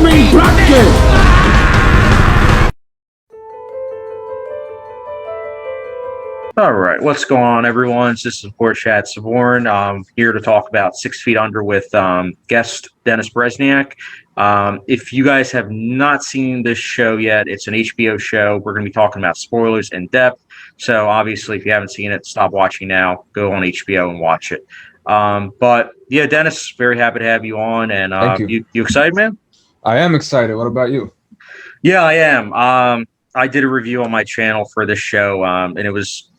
Streaming Broadcast. All right, what's going on, everyone? This is Chad Savorn. I'm here to talk about 6 Feet Under with guest Dennis Bereznyak. If you guys have not seen this show yet, it's an HBO show. We're going to be talking about spoilers in depth. So obviously, if you haven't seen it, stop watching now. Go on HBO and watch it. But yeah, Dennis, very happy to have you on. And Thank you. You excited, man? I am excited. What about you? Yeah, I am. I did a review on my channel for this show, and it was,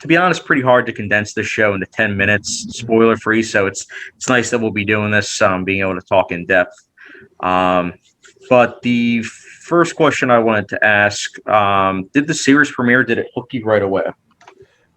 to be honest, pretty hard to condense this show into 10 minutes, spoiler free. So it's nice that we'll be doing this, being able to talk in depth. But the first question I wanted to ask, did the series premiere, did it hook you right away?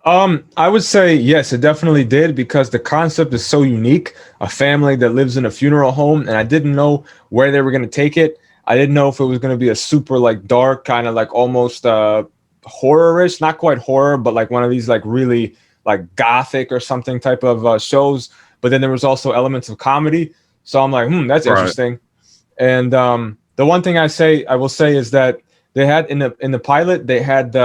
I would say yes, it definitely did, because the concept is so unique. A family that lives in a funeral home, and I didn't know where they were going to take it. I didn't know if it was going to be a super like dark, kind of like almost horror-ish, not quite horror, but like one of these like really like gothic or something type of shows. But then there was also elements of comedy. So I'm like, that's interesting. And the one thing I will say is that they had in the pilot, they had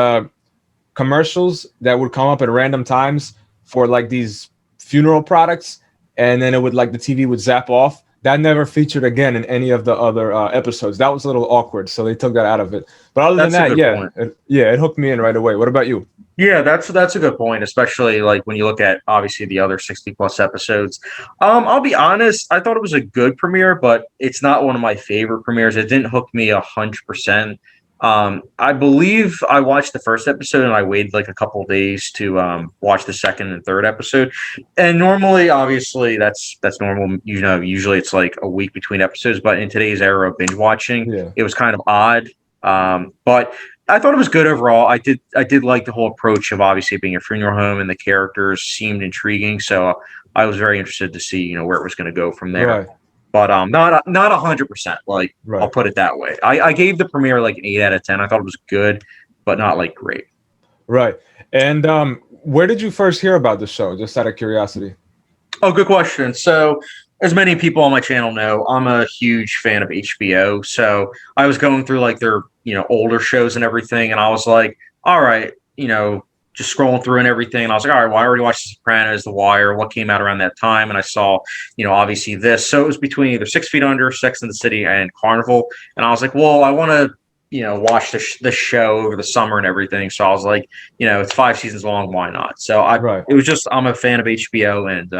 commercials that would come up at random times for like these funeral products, and then it would like the TV would zap off. That never featured again in any of the other episodes. That was a little awkward, so they took that out of it. But other than that, it hooked me in right away. What about you? Yeah, that's a good point, especially like when you look at obviously the other 60 plus episodes. I'll be honest, I thought it was a good premiere, but it's not one of my favorite premieres. It didn't hook me 100%. I believe I watched the first episode and I waited like a couple of days to watch the second and third episode. And normally, obviously, that's normal. You know, usually it's like a week between episodes. But in today's era of binge watching, it was kind of odd. But I thought it was good overall. I did like the whole approach of obviously being a funeral home, and the characters seemed intriguing. So I was very interested to see where it was going to go from there. Right. But not 100%. Like, right. I'll put it that way. I gave the premiere like an 8 out of 10. I thought it was good, but not like great. Right. And where did you first hear about the show? Just out of curiosity. Oh, good question. So, as many people on my channel know, I'm a huge fan of HBO. So I was going through like their older shows and everything, and I was like, all right, just scrolling through and everything. And I was like, all right, well, I already watched The Sopranos, The Wire, what came out around that time. And I saw, obviously this. So it was between either 6 Feet Under, Sex and the City, and Carnival. And I was like, well, I want to, watch this show over the summer and everything. So I was like, it's 5 seasons long. Why not? So it was just, I'm a fan of HBO, and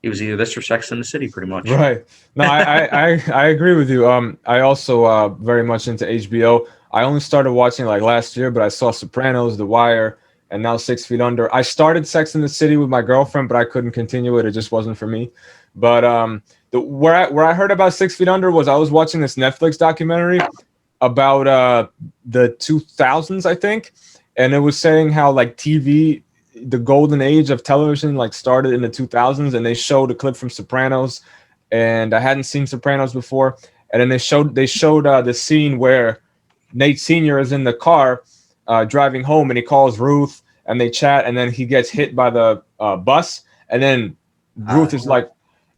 it was either this or Sex and the City pretty much. Right. No, I agree with you. I also very much into HBO. I only started watching like last year, but I saw Sopranos, The Wire, and now 6 Feet Under. I started Sex and the City with my girlfriend, but I couldn't continue it. It just wasn't for me. But where I heard about 6 Feet Under was I was watching this Netflix documentary about the 2000s, I think. And it was saying how like TV, the golden age of television, like started in the 2000s. And they showed a clip from Sopranos. And I hadn't seen Sopranos before. And then they showed the scene where Nate Sr. is in the car driving home, and he calls Ruth, and they chat, and then he gets hit by the bus, and then Ruth is like,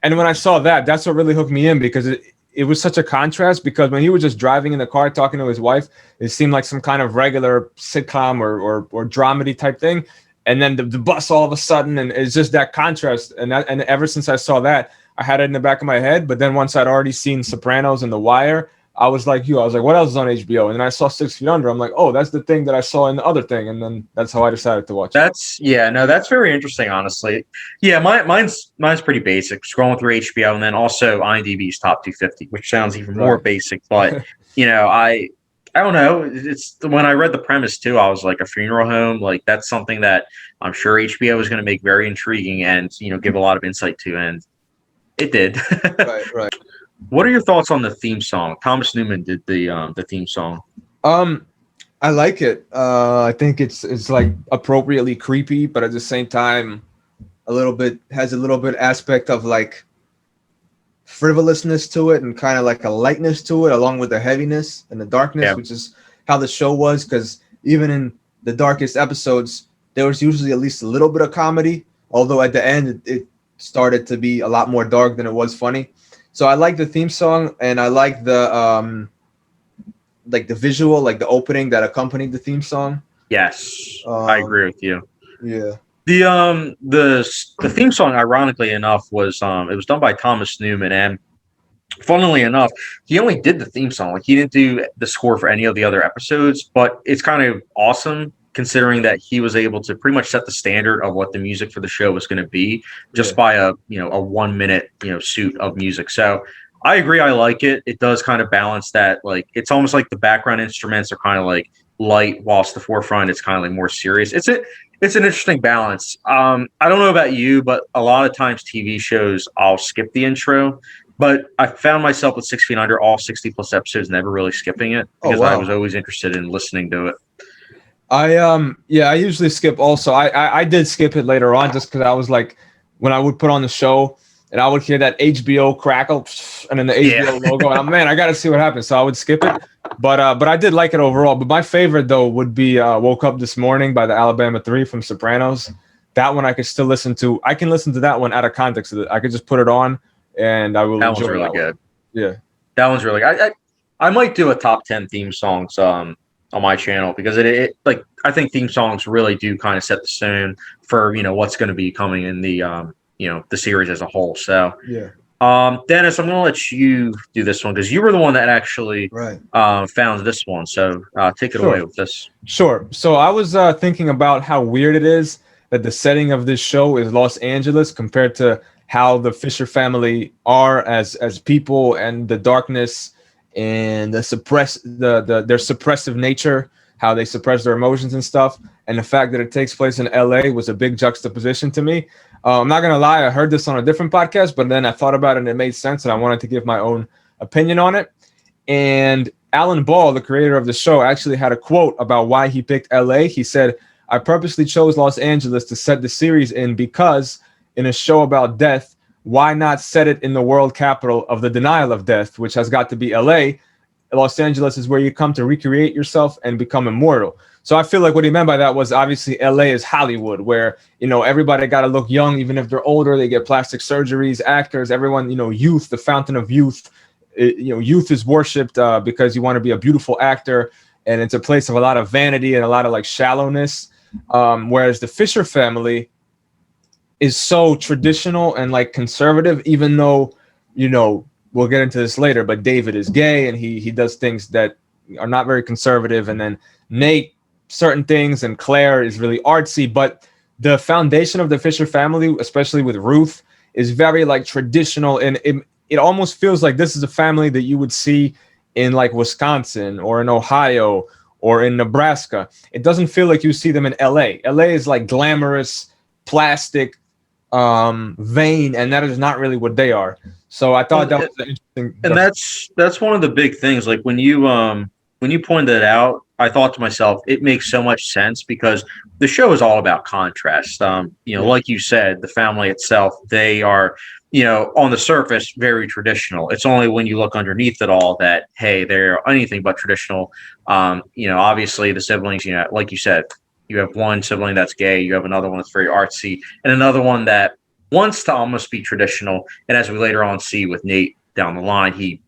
and when I saw that, that's what really hooked me in, because it was such a contrast, because when he was just driving in the car talking to his wife, it seemed like some kind of regular sitcom or dramedy type thing, and then the bus all of a sudden, and it's just that contrast, and ever since I saw that, I had it in the back of my head. But then once I'd already seen Sopranos and The Wire, I was like you. I was like, what else is on HBO? And then I saw 6 Feet Under. I'm like, oh, that's the thing that I saw in the other thing. And then that's how I decided to watch it. That's very interesting, honestly. Yeah, mine's pretty basic. Scrolling through HBO, and then also IMDb's top 250, which sounds even more basic. But I don't know. It's when I read the premise too, I was like, a funeral home. Like, that's something that I'm sure HBO is going to make very intriguing and give a lot of insight to, and it did. Right. What are your thoughts on the theme song? Thomas Newman did the theme song. I like it. I think it's like appropriately creepy, but at the same time, has a little bit aspect of like frivolousness to it, and kind of like a lightness to it, along with the heaviness and the darkness, which is how the show was. Because even in the darkest episodes, there was usually at least a little bit of comedy. Although at the end, it started to be a lot more dark than it was funny. So I like the theme song, and I like the visual, like the opening that accompanied the theme song. Yes, I Um, agree with you. yeah, The theme song, ironically enough, was it was done by Thomas Newman, and funnily enough, he only did the theme song. Like he didn't do the score for any of the other episodes, but it's kind of awesome considering that he was able to pretty much set the standard of what the music for the show was going to be yeah, just by a 1 minute suit of music. So I agree, I like it. It does kind of balance that. Like it's almost like the background instruments are kind of like light, whilst the forefront it's kind of like more serious. It's an interesting balance. I don't know about you, but a lot of times TV shows I'll skip the intro, but I found myself with 6 Feet Under, all 60 plus episodes, never really skipping it oh because I was wow. always interested in listening to it. I usually skip also. I did skip it later on just because I was like, when I would put on the show and I would hear that HBO crackle and then the Yeah. HBO logo, and I'm, man, I got to see what happens. So I would skip it. But I did like it overall. But my favorite though would be "Woke Up This Morning" by the Alabama Three from Sopranos. That one I could still listen to. I can listen to that one out of context. I could just put it on and I will That one's enjoy really that one. good. Yeah. That one's really good. I might do a top 10 theme songs on my channel because it like I think theme songs really do kind of set the stone for what's going to be coming in the series as a whole. So Yeah. Dennis, I'm going to let you do this one because you were the one that actually Right. found this one. So take it Sure. away with this. Sure. So I was thinking about how weird it is that the setting of this show is Los Angeles compared to how the Fisher family are as people, and the darkness and their suppressive nature, how they suppress their emotions and stuff. And the fact that it takes place in LA was a big juxtaposition to me. I'm not gonna lie, I heard this on a different podcast, but then I thought about it and it made sense, and I wanted to give my own opinion on it. And Alan Ball, the creator of the show, actually had a quote about why he picked LA. He said, "I purposely chose Los Angeles to set the series in because in a show about death, why not set it in the world capital of the denial of death, which has got to be LA? Los Angeles is where you come to recreate yourself and become immortal." So I feel like what he meant by that was obviously LA is Hollywood, where everybody got to look young, even if they're older. They get plastic surgeries, actors, everyone. Youth, the fountain of youth. Youth is worshipped because you want to be a beautiful actor, and it's a place of a lot of vanity and a lot of like shallowness. Whereas the Fisher family is so traditional and like conservative, even though we'll get into this later, but David is gay and he does things that are not very conservative, and then Nate certain things, and Claire is really artsy. But the foundation of the Fisher family, especially with Ruth, is very like traditional, and it almost feels like this is a family that you would see in like Wisconsin or in Ohio or in Nebraska. It doesn't feel like you see them in LA. LA is like glamorous, plastic, vain, and that is not really what they are. So I thought that was an interesting. And that's one of the big things. Like when you pointed it out, I thought to myself, it makes so much sense because the show is all about contrast. Like you said, the family itself, they are, on the surface, very traditional. It's only when you look underneath it all that, hey, they're anything but traditional. Obviously the siblings, like you said, you have one sibling that's gay, you have another one that's very artsy, and another one that wants to almost be traditional. And as we later on see with Nate down the line,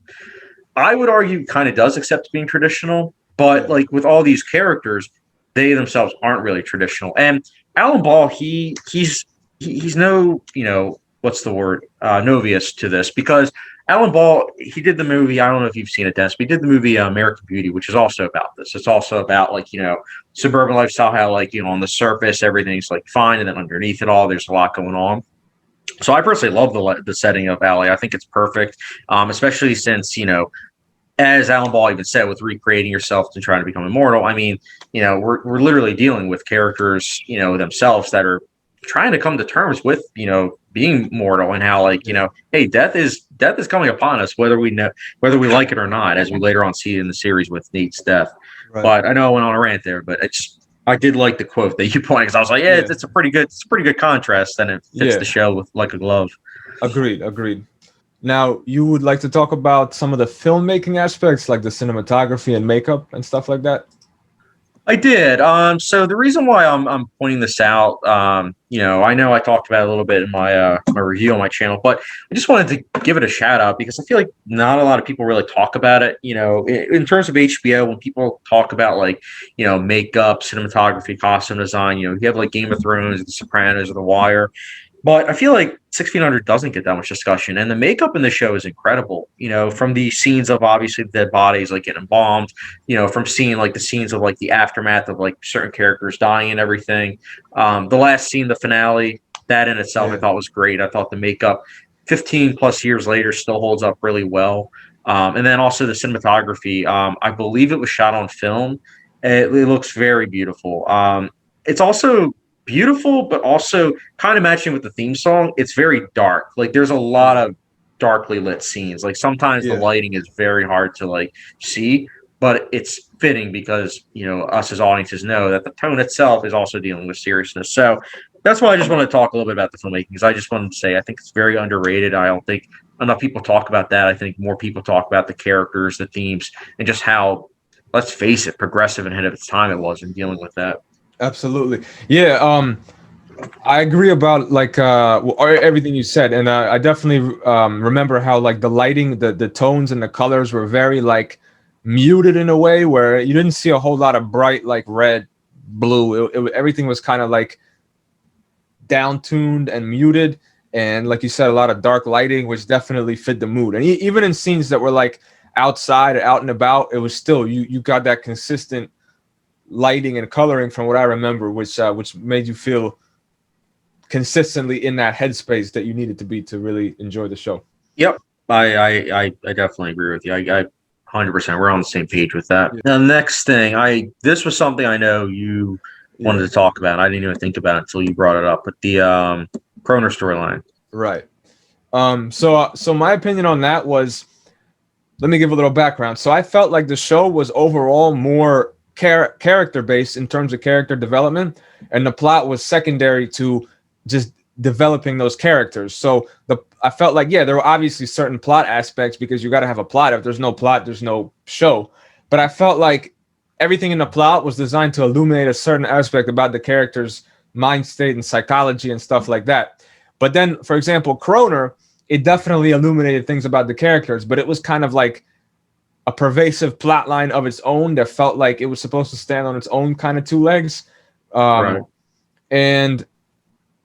I would argue, kind of does accept being traditional, but like with all these characters, they themselves aren't really traditional. And Alan Ball, he's no, what's the word, novice to this, because Alan Ball, he did the movie. I don't know if you've seen it, Dennis, but he did the movie American Beauty, which is also about this. It's also about like suburban lifestyle, how like on the surface everything's like fine, and then underneath it all, there's a lot going on. So I personally love the setting of LA. I think it's perfect, especially since as Alan Ball even said, with recreating yourself and trying to become immortal. I mean, we're literally dealing with characters, themselves that are trying to come to terms with being mortal, and how like hey, death is coming upon us, whether we like it or not, as we later on see in the series with Nate's death. Right. But I know I went on a rant there, but I did like the quote that you pointed, because I was like, yeah. It's a pretty good contrast, and it fits the show with like a glove. Agreed. Now, you would like to talk about some of the filmmaking aspects, like the cinematography and makeup and stuff like that? I did. So the reason why I'm pointing this out, I know I talked about it a little bit in my review on my channel, but I just wanted to give it a shout out because I feel like not a lot of people really talk about it. In terms of HBO, when people talk about like makeup, cinematography, costume design, you have like Game of Thrones, The Sopranos, or The Wire. But I feel like 6 Feet Under doesn't get that much discussion, and the makeup in the show is incredible. From the scenes of obviously the dead bodies like getting embalmed, from seeing like the scenes of like the aftermath of like certain characters dying and everything. The last scene, the finale, that in itself I Yeah. thought was great. I thought the makeup, 15 plus years later, still holds up really well. And then also the cinematography. I believe it was shot on film. It looks very beautiful. It's also beautiful, but also kind of matching with the theme song. It's very dark. Like there's a lot of darkly lit scenes. Like sometimes the Yeah. lighting is very hard to like see, but it's fitting because us as audiences know that the tone itself is also dealing with seriousness. So that's why I just want to talk a little bit about the filmmaking because I just wanted to say I think it's very underrated. I don't think enough people talk about that. I think more people talk about the characters, the themes, and just how, let's face it, progressive and ahead of its time it was in dealing with that. Absolutely. Yeah. I agree about like everything you said, and I definitely remember how like the lighting, the tones and the colors were very like muted in a way where you didn't see a whole lot of bright like red, blue. Everything was kind of like down tuned and muted, and like you said, a lot of dark lighting, which definitely fit the mood. And even in scenes that were like outside, out and about, it was still you got that consistent lighting and coloring from what I remember, which made you feel consistently in that headspace that you needed to be to really enjoy the show. Yep. I definitely agree with you. I 100%. We're on the same page with that. Yeah. Now, the next thing, this was something I know you wanted Yeah. to talk about. I didn't even think about it until you brought it up. But the Kroehner storyline. Right. So my opinion on that was, let me give a little background. So I felt like the show was overall more character based in terms of character development, and the plot was secondary to just developing those characters. So I felt like, yeah, there were obviously certain plot aspects because you got to have a plot. If there's no plot, there's no show. But I felt like everything in the plot was designed to illuminate a certain aspect about the character's mind state and psychology and stuff like that. But then, for example, Kroner, it definitely illuminated things about the characters, but it was kind of like a pervasive plot line of its own that felt like it was supposed to stand on its own kind of two legs. Right. And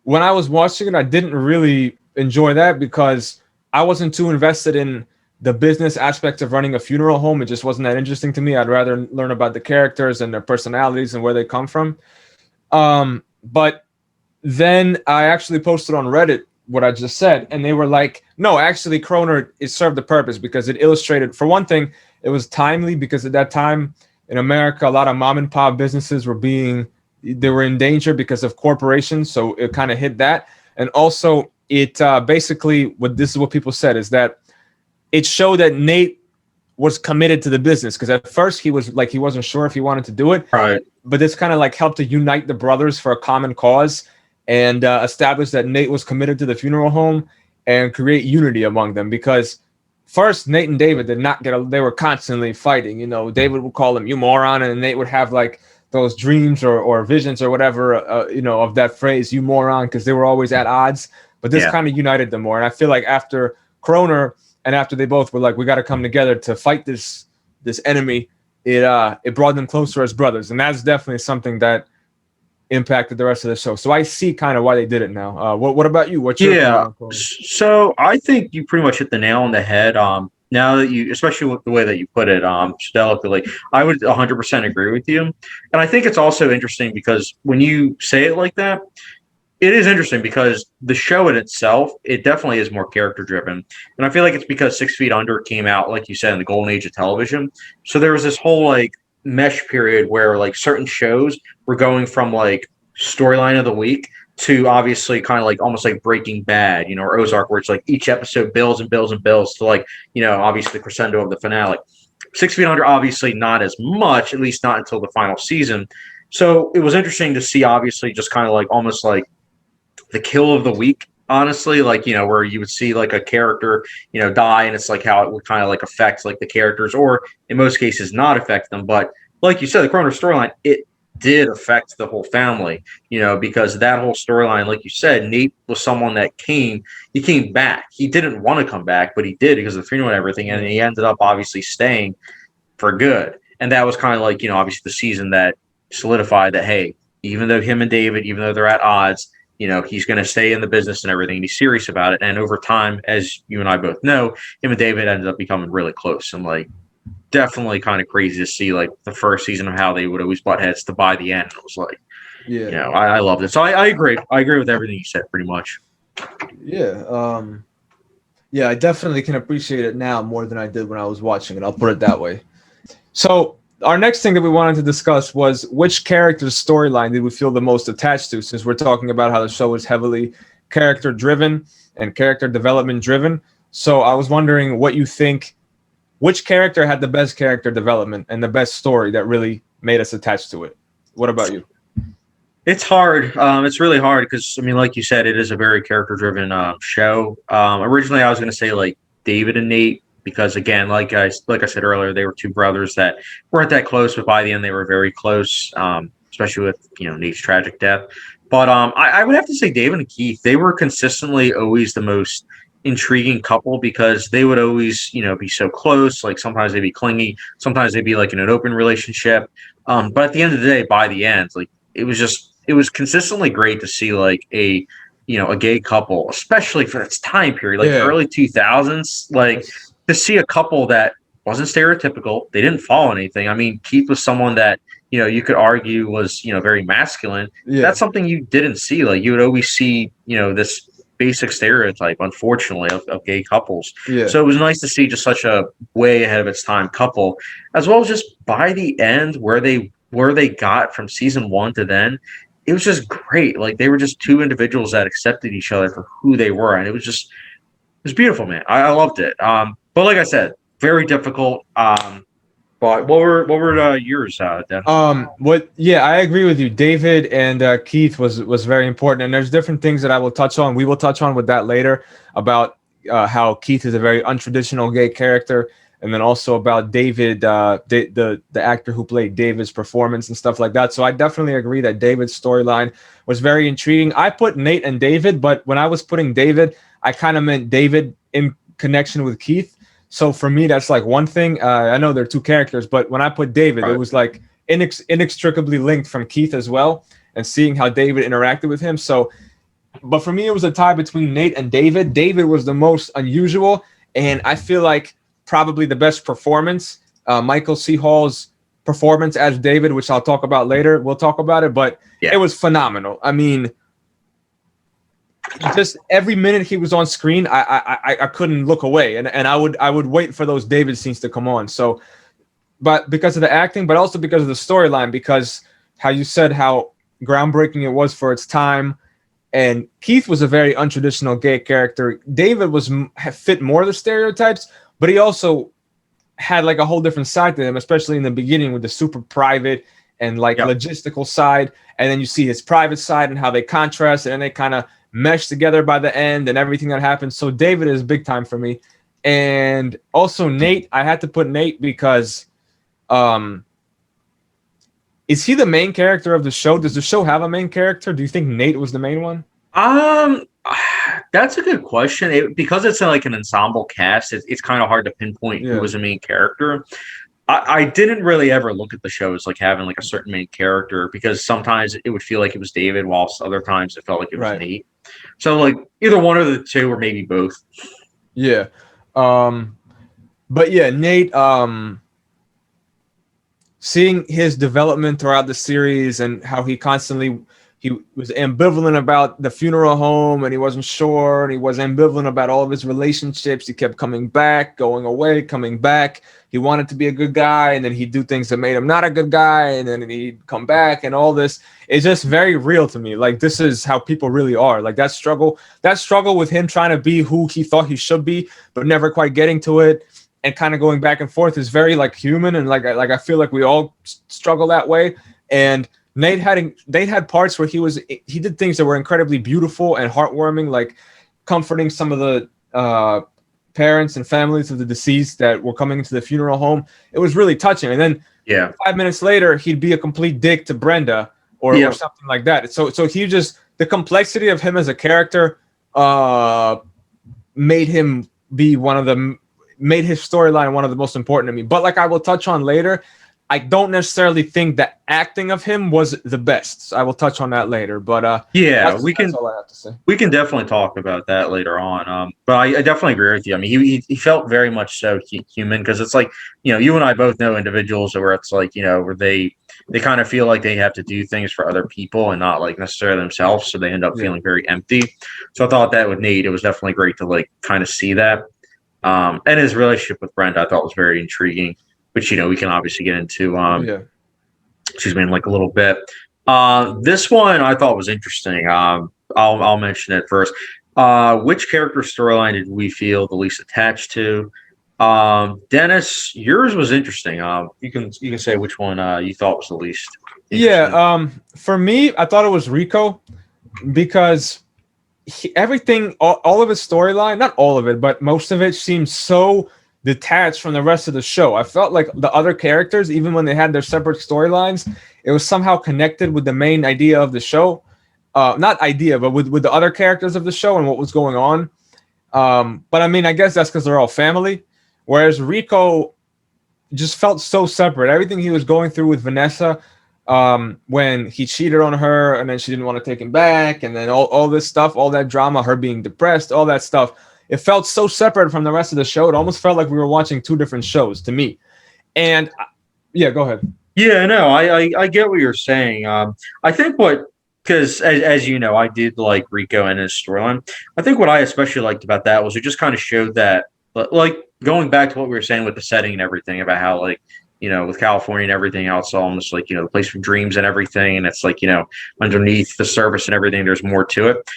when I was watching it, I didn't really enjoy that because I wasn't too invested in the business aspects of running a funeral home. It just wasn't that interesting to me. I'd rather learn about the characters and their personalities and where they come from. But then I actually posted on Reddit what I just said, and they were like, no, actually Kroner, it served the purpose because it illustrated, for one thing, it was timely because at that time in America, a lot of mom and pop businesses they were in danger because of corporations. So it kind of hit that. And also it basically, this is what people said, is that it showed that Nate was committed to the business because at first he was like, he wasn't sure if he wanted to do it. Right. But this kind of like helped to unite the brothers for a common cause and establish that Nate was committed to the funeral home and create unity among them. Because first, Nate and David did not they were constantly fighting. David would call him, you moron, and Nate would have like those dreams or visions or whatever, of that phrase, you moron, because they were always at odds. But this kind of united them more. And I feel like after Kroner and after they both were like, we got to come together to fight this enemy, it brought them closer as brothers. And that's definitely something that impacted the rest of the show. So I see kind of why they did it now. What about you? What's your opinion Yeah. on Kroner? So I think you pretty much hit the nail on the head. Now that you, especially with the way that you put it, so delicately, I would 100% agree with you. And I think it's also interesting because when you say it like that, it is interesting because the show in itself, it definitely is more character driven. And I feel like it's because 6 Feet Under came out, like you said, in the golden age of television. So there was this whole like mesh period where like certain shows were going from like storyline of the week to obviously kind of like almost like Breaking Bad, or Ozark, where it's like each episode builds and builds and builds to like, obviously the crescendo of the finale. 6 Feet Under, obviously not as much, at least not until the final season. So it was interesting to see, obviously, just kind of like almost like the kill of the week, honestly, like, where you would see like a character, die, and it's like how it would kind of like affect like the characters, or in most cases not affect them. But like you said, the Kroner storyline, it did affect the whole family, because that whole storyline, like you said, Nate was someone that he came back. He didn't want to come back, but he did because of the funeral and everything. And Yeah. he ended up obviously staying for good. And that was kind of like, obviously the season that solidified that, hey, even though him and David, even though they're at odds, he's going to stay in the business and everything. And he's serious about it. And over time, as you and I both know, him and David ended up becoming really close. And like, definitely kind of crazy to see like the first season of how they would always butt heads to by the end. It was like, Yeah. I loved it. So I agree. I agree with everything you said pretty much. Yeah. Yeah, I definitely can appreciate it now more than I did when I was watching it. I'll put it that way. So our next thing that we wanted to discuss was which character's storyline did we feel the most attached to, since we're talking about how the show is heavily character driven and character development driven. So I was wondering what you think, which character had the best character development and the best story that really made us attached to it? What about you? It's hard. It's really hard because I mean, like you said, it is a very character-driven show. Originally, I was going to say like David and Nate because again, like I said earlier, they were two brothers that weren't that close, but by the end, they were very close. Especially with Nate's tragic death. But I would have to say David and Keith. They were consistently always the most intriguing couple because they would always be so close. Like sometimes they'd be clingy, sometimes they'd be like in an open relationship. But at the end of the day, by the end, like it was consistently great to see like a gay couple, especially for its time period, like the early 2000s, like to see a couple that wasn't stereotypical. They didn't follow anything. I mean, Keith was someone that you could argue was very masculine. Yeah. That's something you didn't see. Like you would always see this basic stereotype, unfortunately, of gay couples. Yeah. So it was nice to see just such a way ahead of its time couple, as well as just by the end where they got from season 1 to then. It was just great. Like they were just two individuals that accepted each other for who they were, and it was beautiful, man. I loved it. But like I said, very difficult. But what were yours, Dan? Yeah, I agree with you. David and Keith was very important, and there's different things that I will touch on. We will touch on with that later about how Keith is a very untraditional gay character, and then also about David, the actor who played David's performance and stuff like that. So I definitely agree that David's storyline was very intriguing. I put Nate and David, but when I was putting David, I kind of meant David in connection with Keith. So for me, that's like one thing. I know they're two characters, but when I put David, it was like inextricably linked from Keith as well, and seeing how David interacted with him. So, but for me, it was a tie between Nate and David. David was the most unusual, and I feel like probably the best performance. Michael C. Hall's performance as David, which I'll talk about later. We'll talk about it, but It was phenomenal. I mean, just every minute he was on screen, I couldn't look away, and I would wait for those David scenes to come on. So, but because of the acting, but also because of the storyline, because how you said how groundbreaking it was for its time, and Keith was a very untraditional gay character. David fit more of the stereotypes, but he also had like a whole different side to him, especially in the beginning with the super private and like logistical side, and then you see his private side and how they contrast, and they kind of mesh together by the end and everything that happens. So David is big time for me. And also Nate, I had to put Nate because is he the main character of the show? Does the show have a main character? Do you think Nate was the main one? That's a good question. Because it's like an ensemble cast, it's kind of hard to pinpoint who was the main character. I didn't really ever look at the show as like having like a certain main character, because sometimes it would feel like it was David, whilst other times it felt like it was Nate. So like either one of the two, or maybe both. Yeah. But yeah, Nate, seeing his development throughout the series and how he was ambivalent about the funeral home, and he wasn't sure, and he was ambivalent about all of his relationships. He kept coming back, going away, coming back. He wanted to be a good guy, and then he'd do things that made him not a good guy, and then he'd come back, and all this. It's just very real to me. Like, this is how people really are. Like, that struggle with him trying to be who he thought he should be, but never quite getting to it, and kind of going back and forth, is very like human, and like I feel like we all struggle that way. And Nate had parts where he did things that were incredibly beautiful and heartwarming, like comforting some of the parents and families of the deceased that were coming into the funeral home. It was really touching. And then Yeah. 5 minutes later, he'd be a complete dick to Brenda or something like that. So he just, the complexity of him as a character made him be made his storyline one of the most important to me. But like I will touch on later, I don't necessarily think the acting of him was the best. So I will touch on that later. But that's all I have to say. We can definitely talk about that later on. But I definitely agree with you. I mean, he felt very much so human, because it's like, you and I both know individuals where it's like, where they kind of feel like they have to do things for other people and not like necessarily themselves, so they end up feeling very empty. So I thought that with Nate, it was definitely great to like kind of see that. And his relationship with Brenda, I thought was very intriguing, which we can obviously get into. Excuse me, in like a little bit. This one I thought was interesting. I'll mention it first. Which character storyline did we feel the least attached to? Dennis, yours was interesting. You can say which one you thought was the least interesting. For me, I thought it was Rico, because everything, all of his storyline, not all of it, but most of it seems so detached from the rest of the show. I felt like the other characters, even when they had their separate storylines, it was somehow connected with the main idea of the show. Not idea, but with the other characters of the show and what was going on. But I mean, I guess that's because they're all family. Whereas Rico just felt so separate. Everything he was going through with Vanessa, when he cheated on her and then she didn't want to take him back, and then all this stuff, all that drama, her being depressed, all that stuff. It felt so separate from the rest of the show. It almost felt like we were watching two different shows to me. And go ahead. Yeah, no, I get what you're saying. I think because as you know, I did like Rico and his storyline. I think what I especially liked about that was it just kind of showed that, like, going back to what we were saying with the setting and everything, about how, like, with California and everything else, almost like, the place of dreams and everything. And it's like, underneath the surface and everything, there's more to it.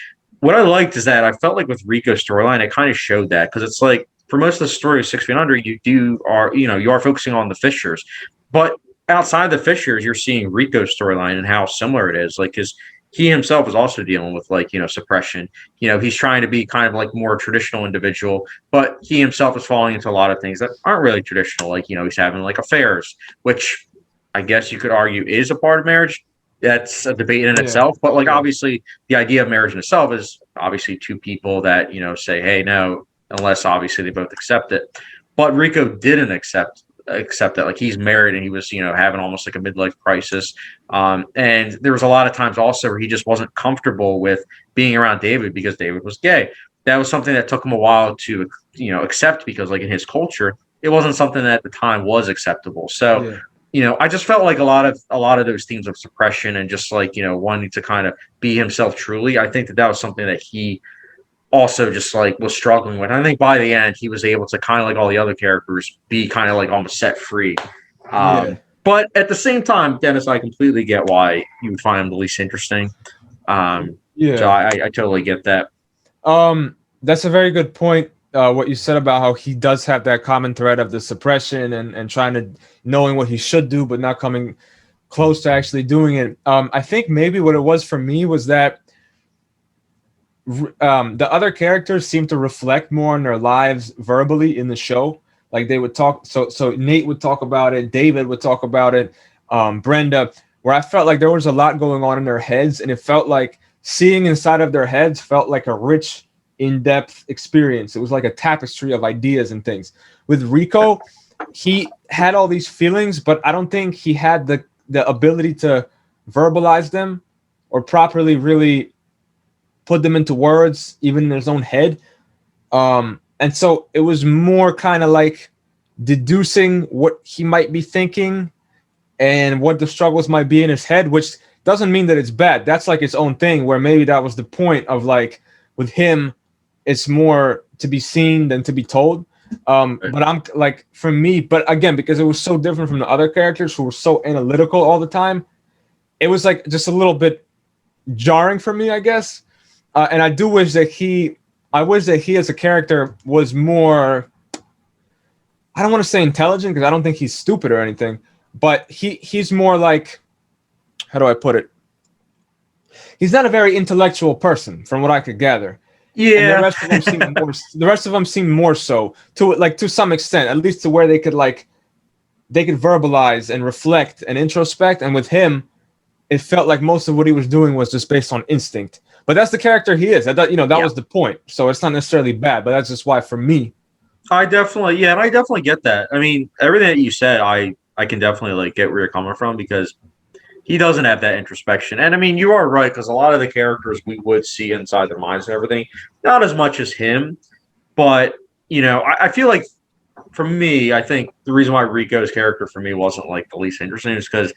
What I liked is that I felt like with Rico's storyline, it kind of showed that, because it's like, for most of the story of 6 Feet Under, you are focusing on the Fishers, but outside the Fishers, you're seeing Rico's storyline and how similar it is. Like, because he himself is also dealing with, like, suppression. He's trying to be kind of like more traditional individual, but he himself is falling into a lot of things that aren't really traditional. Like, he's having like affairs, which I guess you could argue is a part of marriage. That's a debate in itself. But like, obviously, the idea of marriage in itself is obviously two people that, say, hey, no, unless obviously they both accept it. But Rico didn't accept that. Like, he's married and he was, having almost like a midlife crisis. And there was a lot of times also where he just wasn't comfortable with being around David because David was gay. That was something that took him a while to, accept, because like in his culture, it wasn't something that at the time was acceptable. So, I just felt like a lot of those themes of suppression and just like, wanting to kind of be himself truly. I think that was something that he also just like was struggling with. I think by the end he was able to kind of, like all the other characters, be kind of like almost set free. But at the same time, Dennis, I completely get why you would find him the least interesting. So I totally get that. That's a very good point. What you said about how he does have that common thread of the suppression and trying to, knowing what he should do, but not coming close to actually doing it. I think maybe what it was for me was that the other characters seem to reflect more on their lives verbally in the show. Like, they would talk. So Nate would talk about it. David would talk about it. Brenda, where I felt like there was a lot going on in their heads, and it felt like seeing inside of their heads felt like a rich, in-depth experience. It was like a tapestry of ideas and things. With Rico, he had all these feelings, but I don't think he had the ability to verbalize them or properly really put them into words, even in his own head. And so it was more kind of like deducing what he might be thinking and what the struggles might be in his head, which doesn't mean that it's bad. That's like its own thing, where maybe that was the point of, like, with him, it's more to be seen than to be told. But I'm like, for me, but again, because it was so different from the other characters who were so analytical all the time, it was like just a little bit jarring for me, I guess. And I do wish that he as a character was more, I don't want to say intelligent, because I don't think he's stupid or anything, but he's more like, how do I put it? He's not a very intellectual person from what I could gather. And the Yeah. rest of them seem more. The rest of them seem more so to some extent, at least to where they could verbalize and reflect and introspect. And with him, it felt like most of what he was doing was just based on instinct. But that's the character he is. That Yeah. was the point. So it's not necessarily bad, but that's just why for me. I definitely, and I definitely get that. I mean, everything that you said, I can definitely like get where you're coming from because he doesn't have that introspection. And I mean, you are right because a lot of the characters we would see inside their minds and everything, not as much as him, but I feel like for me, I think the reason why Rico's character for me wasn't like the least interesting is because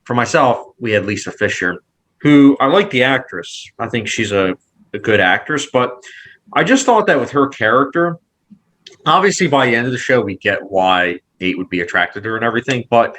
for myself, we had Lisa Fisher, who I like the actress. I think she's a good actress, but I just thought that with her character, obviously by the end of the show, we get why Nate would be attracted to her and everything. But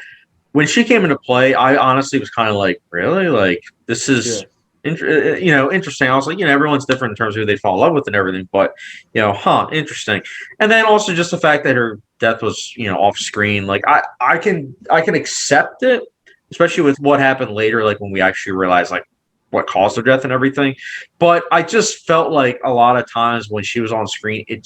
when she came into play, I honestly was kind of like, really? Like, this is, interesting. I was like, everyone's different in terms of who they fall in love with and everything. But, interesting. And then also just the fact that her death was, off screen. Like, I can accept it, especially with what happened later, like when we actually realized, like, what caused her death and everything. But I just felt like a lot of times when she was on screen, I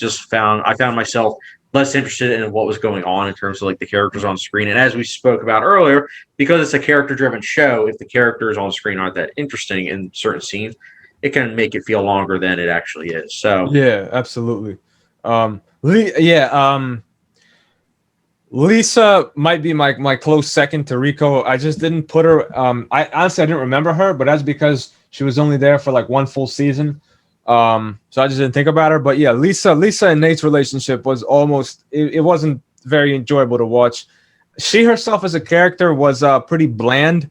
found myself less interested in what was going on in terms of like the characters on screen. And as we spoke about earlier, because it's a character driven show, if the characters on screen aren't that interesting in certain scenes, it can make it feel longer than it actually is. So Yeah, absolutely. Lisa might be my close second to Rico. I just didn't put her. I honestly I didn't remember her, but that's because she was only there for like one full season. So I just didn't think about her. But yeah, Lisa and Nate's relationship was it wasn't very enjoyable to watch. She herself as a character was pretty bland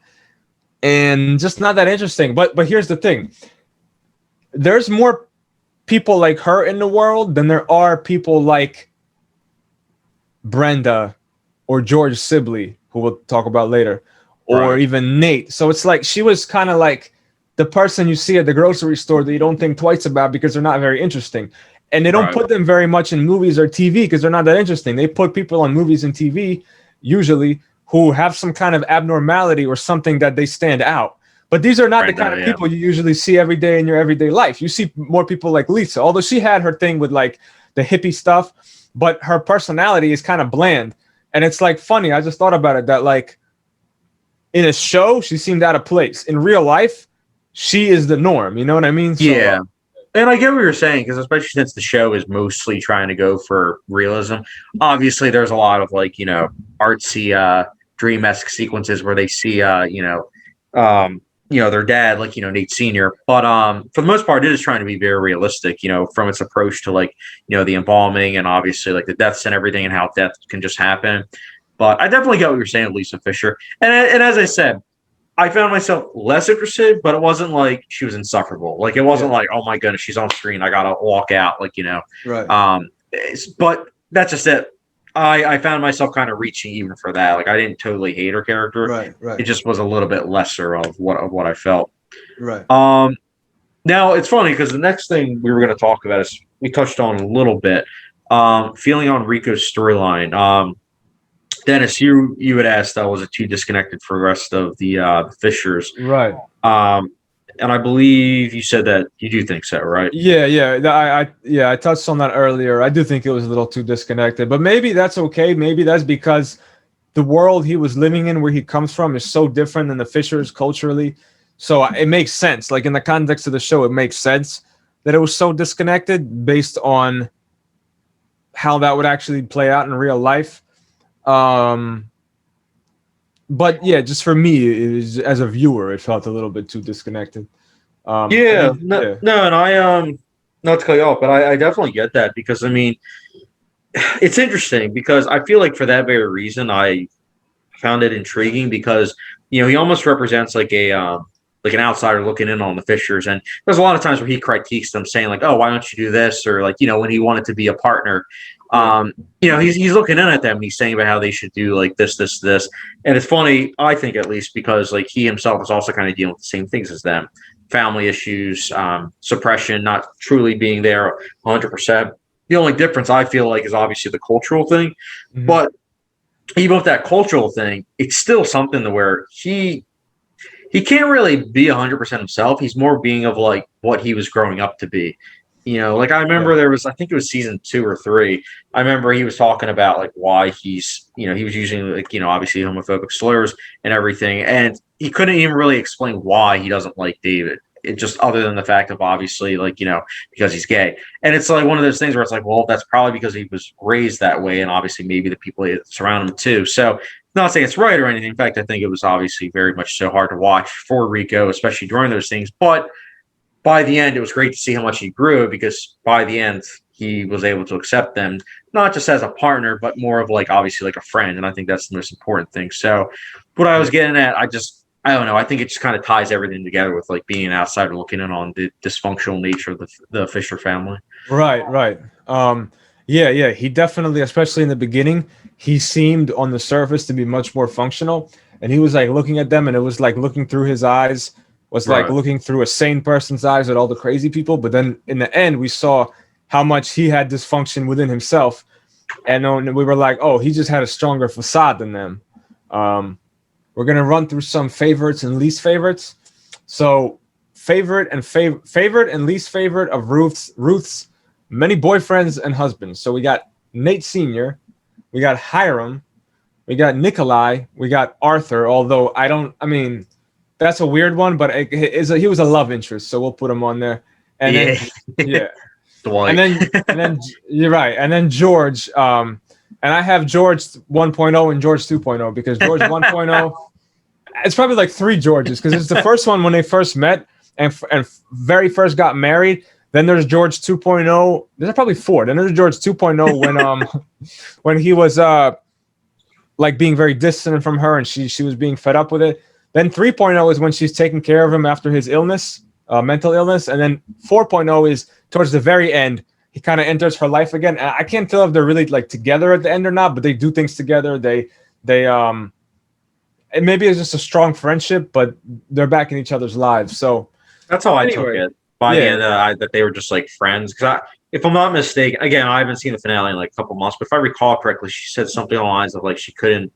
and just not that interesting. But here's the thing: there's more people like her in the world than there are people like Brenda or George Sibley, who we'll talk about later, or right, even Nate. So it's like she was kind of like the person you see at the grocery store that you don't think twice about because they're not very interesting. And they don't right, put them very much in movies or TV because they're not that interesting. They put people on movies and TV usually who have some kind of abnormality or something that they stand out. But these are not the kind of yeah, people you usually see every day in your everyday life. You see more people like Lisa, although she had her thing with like the hippie stuff, but her personality is kind of bland. And it's like funny. I just thought about it that like in a show, she seemed out of place. In real life, she is the norm. You know what I mean? yeah. And I get what you're saying because especially since the show is mostly trying to go for realism, obviously there's a lot of like artsy dream-esque sequences where they see their dad, like Nate Senior. But for the most part, it is trying to be very realistic, from its approach to like the embalming and obviously like the deaths and everything and how death can just happen. But I definitely get what you're saying, Lisa Fisher. And as I said, I found myself less interested, but it wasn't like she was insufferable. Like it wasn't like, oh my goodness, she's on screen, I gotta walk out. Like Right. But that's just it. I found myself kind of reaching even for that. Like I didn't totally hate her character. Right. Right. It just was a little bit lesser of what I felt. Right. Now it's funny because the next thing we were going to talk about is we touched on a little bit. Feeling on Rico's storyline. Dennis, you had asked, was it too disconnected for the rest of the Fishers? Right. And I believe you said that you do think so, right? Yeah. I touched on that earlier. I do think it was a little too disconnected, but maybe that's okay. Maybe that's because the world he was living in, where he comes from, is so different than the Fishers culturally. So it makes sense. Like in the context of the show, it makes sense that it was so disconnected based on how that would actually play out in real life. But yeah, just for me, it was, as a viewer, it felt a little bit too disconnected. No, and I not to cut you off, but I definitely get that because I mean, it's interesting because I feel like for that very reason, I found it intriguing because he almost represents like like an outsider looking in on the Fishers, and there's a lot of times where he critiques them, saying like, "Oh, why don't you do this?" or like when he wanted to be a partner. He's looking in at them and he's saying about how they should do like this. And it's funny, I think at least, because like he himself is also kind of dealing with the same things as them. Family issues, suppression, not truly being there 100%. The only difference I feel like is obviously the cultural thing. Mhm. But even with that cultural thing, it's still something to where he can't really be 100% himself. He's more being of like what he was growing up to be. Like I Yeah. remember there was, I think it was season 2 or 3. I remember he was talking about like why he was using like, obviously homophobic slurs and everything. And he couldn't even really explain why he doesn't like David. It just other than the fact of obviously like, because he's gay. And it's like one of those things where it's like, well, that's probably because he was raised that way. And obviously maybe the people that surround him too. So not saying it's right or anything. In fact, I think it was obviously very much so hard to watch for Rico, especially during those things. But by the end, it was great to see how much he grew because by the end, he was able to accept them, not just as a partner, but more of like obviously like a friend. And I think that's the most important thing. So, what I was getting at, I don't know. I think it just kind of ties everything together with like being an outsider looking in on the dysfunctional nature of the Fisher family. Right, right. Yeah, yeah. He definitely, especially in the beginning, he seemed on the surface to be much more functional. And he was like looking at them, and it was like looking through his eyes was like Right. looking through a sane person's eyes at all the crazy people. But then in the end, we saw how much he had dysfunction within himself. And then we were like, oh, he just had a stronger facade than them. Um, we're gonna run through some favorites and least favorites. So favorite and least favorite of Ruth's many boyfriends and husbands. So we got Nate Sr., we got Hiram, we got Nikolai, we got Arthur. Although I mean, that's a weird one, but he was a love interest, so we'll put him on there. And Yeah. then yeah, Dwight. and then you're right, and then George. And I have George 1.0 and George 2.0 because George 1.0, it's probably like 3 Georges because it's the first one when they first met and very first got married. Then there's George 2.0. There's probably 4. Then there's George 2.0 when he was like being very distant from her and she was being fed up with it. Then 3.0 is when she's taking care of him after his illness, mental illness, and then 4.0 is towards the very end. He kind of enters her life again. And I can't tell if they're really like together at the end or not, but they do things together. They and maybe it's just a strong friendship, but they're back in each other's lives. So That's how I took anyway, it. By the yeah, end, that they were just like friends. Because if I'm not mistaken, again, I haven't seen the finale in like a couple months, but if I recall correctly, she said something along the lines of like she couldn't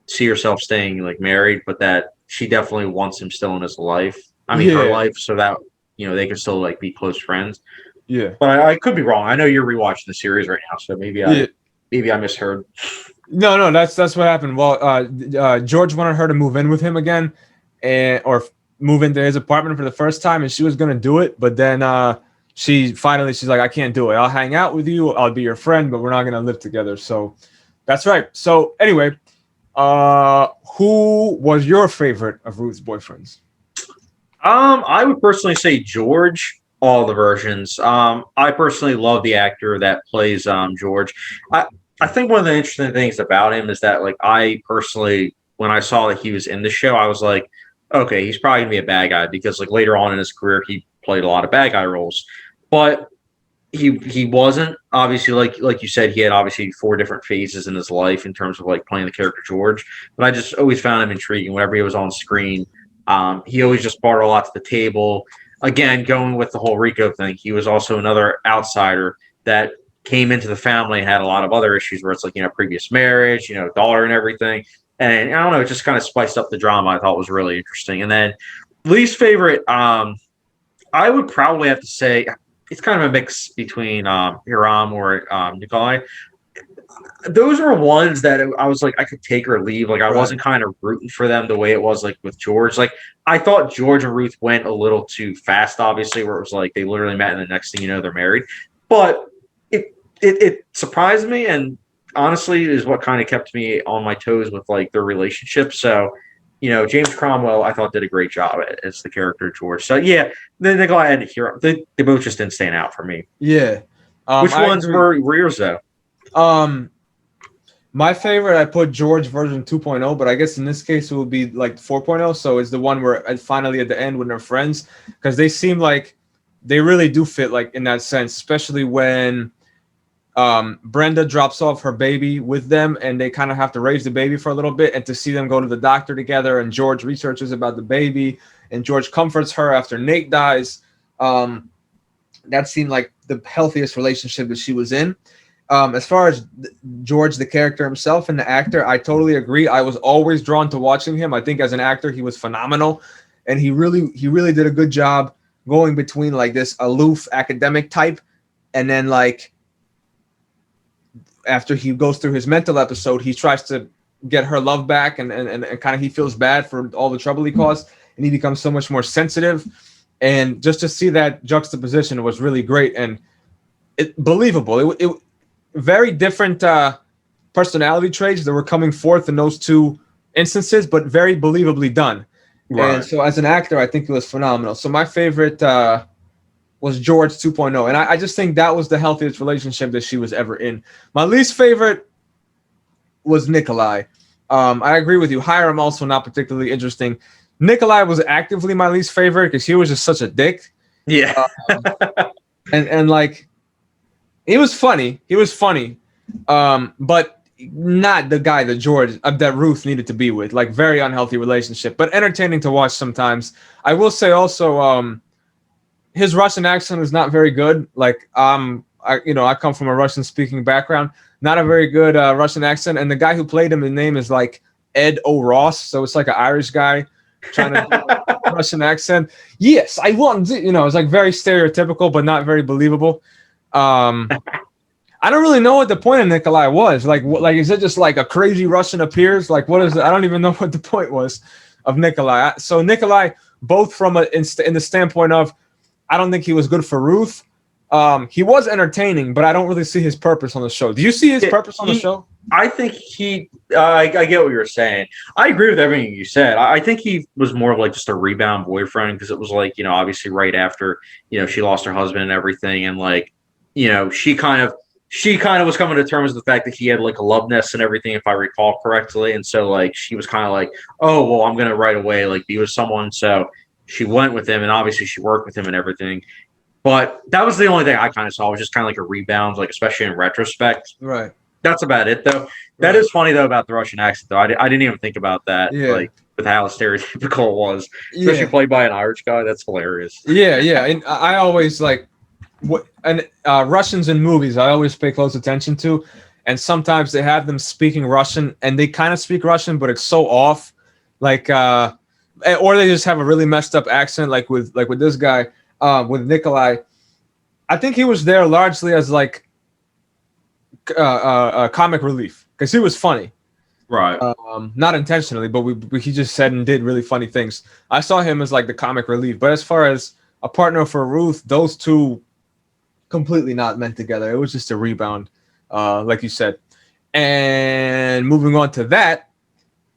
see herself staying like married, but that she definitely wants him still in his life. I mean, her yeah, life, so that they can still like be close friends. yeah, But I could be wrong. I know you're rewatching the series right now, so yeah. maybe I misheard. No, that's what happened. Well, George wanted her to move in with him again, or move into his apartment for the first time, and she was gonna do it, but then she's like, I can't do it. I'll hang out with you. I'll be your friend, but we're not gonna live together. So that's right. So anyway, who was your favorite of Ruth's boyfriends? I would personally say George. All the versions. I personally love the actor that plays George. I think one of the interesting things about him is that like I personally, when I saw that he was in the show, I was like, okay, he's probably gonna be a bad guy because like later on in his career, he played a lot of bad guy roles, but he wasn't obviously like you said he had obviously 4 different phases in his life in terms of like playing the character George, but I just always found him intriguing whenever he was on screen. He always just brought a lot to the table. Again, going with the whole Rico thing, he was also another outsider that came into the family and had a lot of other issues where it's like previous marriage, daughter and everything, and I don't know, it just kind of spiced up the drama. I thought was really interesting. And then least favorite, I would probably have to say it's kind of a mix between Hiram or Nikolai. Those were ones that I was like I could take or leave. Like I Right. wasn't kind of rooting for them the way it was like with George. Like I thought George and Ruth went a little too fast, obviously, where it was like they literally met and the next thing you know they're married. But it surprised me and honestly is what kind of kept me on my toes with like their relationship. So James Cromwell, I thought did a great job as the character George. So yeah, then they go ahead and hear they both just didn't stand out for me. Yeah. Which I ones agree. were yours though? Um, my favorite, I put George version 2.0, but I guess in this case it would be like 4.0. So it's the one where finally at the end when they're friends, because they seem like they really do fit like in that sense, especially when Brenda drops off her baby with them and they kind of have to raise the baby for a little bit, and to see them go to the doctor together and George researches about the baby and George comforts her after Nate dies. That seemed like the healthiest relationship that she was in. As far as George, the character himself and the actor, I totally agree. I was always drawn to watching him. I think as an actor, he was phenomenal, and he really did a good job going between like this aloof academic type and then like after he goes through his mental episode, he tries to get her love back, and kind of he feels bad for all the trouble he caused, and he becomes so much more sensitive. And just to see that juxtaposition was really great and believable. It very different personality traits that were coming forth in those two instances, but very believably done. Right. And so as an actor, I think it was phenomenal. So my favorite was George 2.0. And I just think that was the healthiest relationship that she was ever in. My least favorite was Nikolai. I agree with you. Hiram also not particularly interesting. Nikolai was actively my least favorite because he was just such a dick. Yeah. And like, he was funny. But not the guy that that Ruth needed to be with. Like, very unhealthy relationship, but entertaining to watch sometimes. I will say also, his Russian accent is not very good. Like, I come from a Russian speaking background, not a very good Russian accent. And the guy who played him, his name is like Ed O'Ross. So it's like an Irish guy trying to do a Russian accent. Yes, I want, it's like very stereotypical, but not very believable. I don't really know what the point of Nikolai was. Like, is it just like a crazy Russian appears? Like, what is it? I don't even know what the point was of Nikolai. So Nikolai, both from in the standpoint of, I don't think he was good for Ruth. He was entertaining, but I don't really see his purpose on the show. Do you see his purpose on the show? I think I get what you're saying. I agree with everything you said. I think he was more of like just a rebound boyfriend because it was like, obviously right after, she lost her husband and everything. And like, she kind of was coming to terms with the fact that he had like a love nest and everything, if I recall correctly. And so like, she was kind of like, oh, well, I'm going to right away, like be with someone. So she went with him and obviously she worked with him and everything. But that was the only thing I kind of saw was just kind of like a rebound, like especially in retrospect. Right. That's about it, though. That is funny, though, about the Russian accent, though. I didn't even think about that, like, with how stereotypical it was. Especially played by an Irish guy. That's hilarious. Yeah. And I always, Russians in movies, I always pay close attention to. And sometimes they have them speaking Russian, and they kind of speak Russian, but it's so off. Like, or they just have a really messed up accent, like with this guy, with Nikolai. I think he was there largely as, like, comic relief because he was funny, right? Not intentionally, but he just said and did really funny things. I saw him as like the comic relief, but as far as a partner for Ruth, those two completely not meant together. It was just a rebound, like you said. And moving on to that,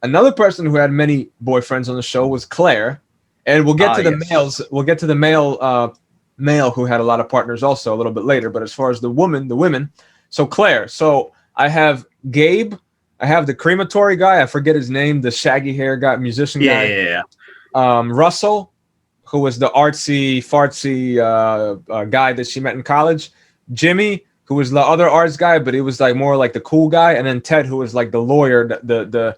another person who had many boyfriends on the show was Claire, and we'll get to the males. We'll get to the male who had a lot of partners also a little bit later. But as far as the women. So Claire. So I have Gabe. I have the crematory guy. I forget his name. The shaggy hair guy, musician guy. Yeah. Russell, who was the artsy, fartsy guy that she met in college. Jimmy, who was the other arts guy, but he was like more like the cool guy. And then Ted, who was like the lawyer, the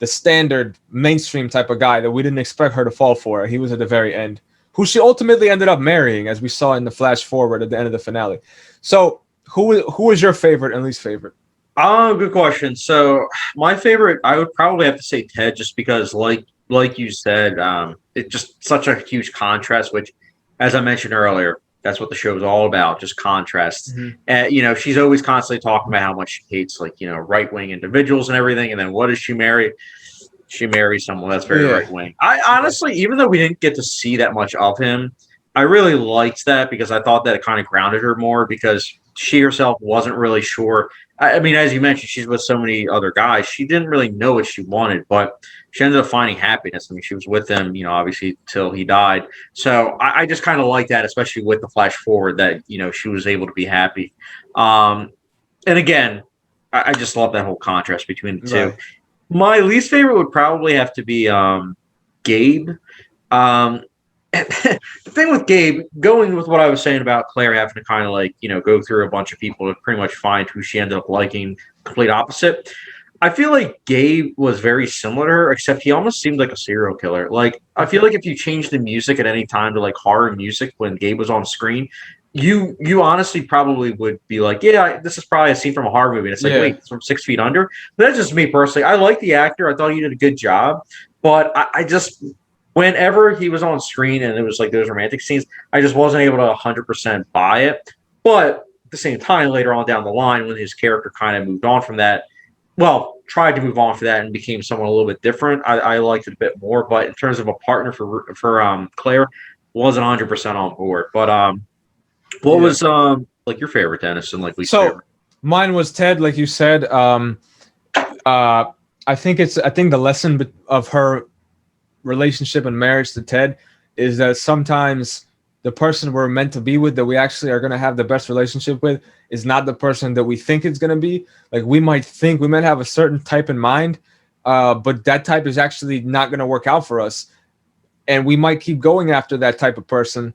standard mainstream type of guy that we didn't expect her to fall for. He was at the very end, who she ultimately ended up marrying, as we saw in the flash forward at the end of the finale. So who was your favorite and least favorite? Good question. So my favorite, I would probably have to say Ted, just because like you said, it's just such a huge contrast, which, as I mentioned earlier, that's what the show is all about, just contrast. Mm-hmm. And, she's always constantly talking about how much she hates, like, right-wing individuals and everything. And then what does she marry? She marries someone that's very right-wing. I honestly, even though we didn't get to see that much of him, I really liked that because I thought that it kind of grounded her more because she herself wasn't really sure. I mean, as you mentioned, she's with so many other guys. She didn't really know what she wanted, but she ended up finding happiness. I mean, she was with him, obviously till he died. So I just kind of like that, especially with the flash forward that, she was able to be happy. And again, I just love that whole contrast between the two. Right. My least favorite would probably have to be Gabe. The thing with Gabe, going with what I was saying about Claire having to kind of like, go through a bunch of people to pretty much find who she ended up liking, complete opposite. I feel like Gabe was very similar to her, except he almost seemed like a serial killer. Like, I feel like if you changed the music at any time to like horror music when Gabe was on screen, you honestly probably would be like, yeah, this is probably a scene from a horror movie. And it's like, wait, it's from 6 Feet Under. But that's just me personally. I like the actor. I thought he did a good job. But I just, whenever he was on screen and it was like those romantic scenes, I just wasn't able to 100% buy it. But at the same time, later on down the line, when his character kind of moved on from that, well, tried to move on from that and became someone a little bit different, I liked it a bit more. But in terms of a partner for Claire, wasn't 100% on board. But what Yeah. was like your favorite, Dennis, and like least So favorite? mine was Ted, like you said. I think the lesson of her relationship and marriage to Ted is that sometimes the person we're meant to be with, that we actually are going to have the best relationship with, is not the person that we think it's going to be. Like we might have a certain type in mind, but that type is actually not going to work out for us. And we might keep going after that type of person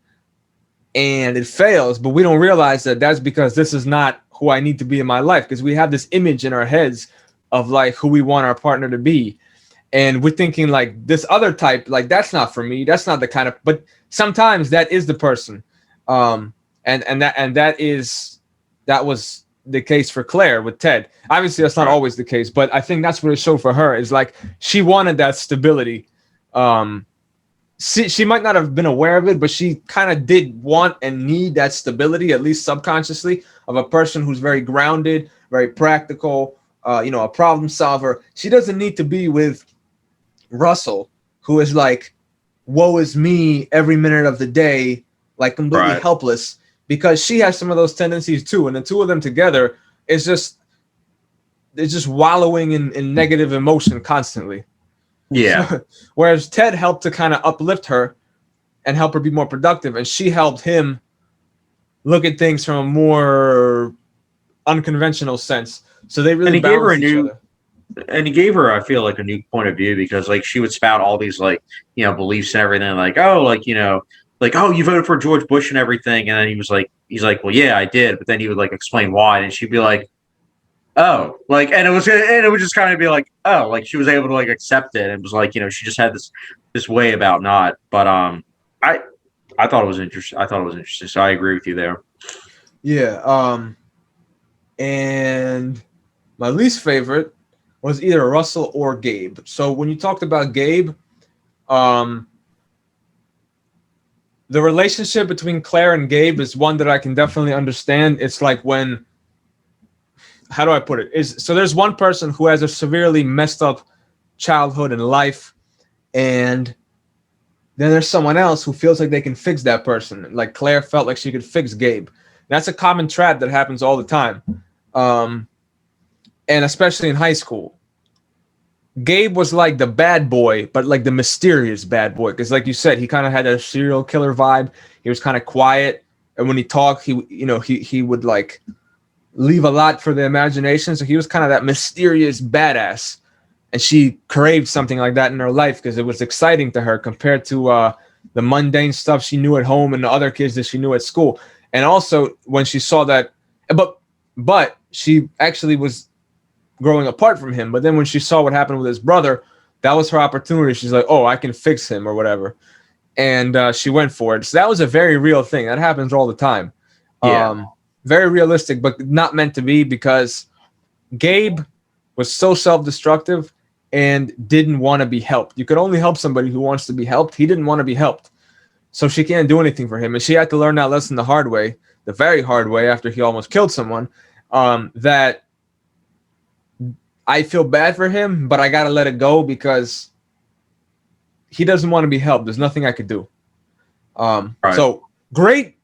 and it fails, but we don't realize that that's because this is not who I need to be in my life, because we have this image in our heads of like who we want our partner to be, and we're thinking like this other type, like that's not for me, that's not the kind of, but sometimes that is the person. That was the case for Claire with Ted. Obviously that's not Right. always the case, but I think that's what it showed for her, is like she wanted that stability. She might not have been aware of it, but she kind of did want and need that stability, at least subconsciously, of a person who's very grounded, very practical, a problem solver. She doesn't need to be with Russell, who is like, woe is me every minute of the day, like completely Right. helpless, because she has some of those tendencies too. And the two of them together is just, they're just wallowing in negative emotion constantly. Yeah. So, whereas Ted helped to kind of uplift her and help her be more productive, and she helped him look at things from a more unconventional sense. So they And really he gave her a balanced each new other. and he gave her, I feel like, a new point of view because like she would spout all these like, beliefs and everything, like, oh, like, like, oh, you voted for George Bush and everything. And then he's like, well, yeah, I did. But then he would like explain why. And she'd be like, oh, like, and it would just kind of be like, oh, like she was able to like accept it. And it was like, she just had this way about not. But I I thought it was interesting. I thought it was interesting. So I agree with you there. Yeah. And my least favorite was either Russell or Gabe. So when you talked about Gabe, um, the relationship between Claire and Gabe is one that I can definitely understand. It's like when, how do I put it? So there's one person who has a severely messed up childhood and life, and then there's someone else who feels like they can fix that person. Like Claire felt like she could fix Gabe. That's a common trap that happens all the time, um, and especially in high school. Gabe was like the bad boy, but like the mysterious bad boy, because like you said, he kind of had a serial killer vibe. He was kind of quiet, and when he talked, he would like leave a lot for the imagination. So he was kind of that mysterious badass, and she craved something like that in her life because it was exciting to her compared to the mundane stuff she knew at home and the other kids that she knew at school. And also when she saw that, but she actually was growing apart from him. But then when she saw what happened with his brother, that was her opportunity. She's like, oh, I can fix him or whatever. And she went for it. So that was a very real thing. That happens all the time. Yeah. Very realistic, but not meant to be, because Gabe was so self-destructive and didn't want to be helped. You could only help somebody who wants to be helped. He didn't want to be helped. So she can't do anything for him. And she had to learn that lesson the hard way, the very hard way, after he almost killed someone, that I feel bad for him, but I got to let it go because he doesn't want to be helped. There's nothing I could do. Right. So great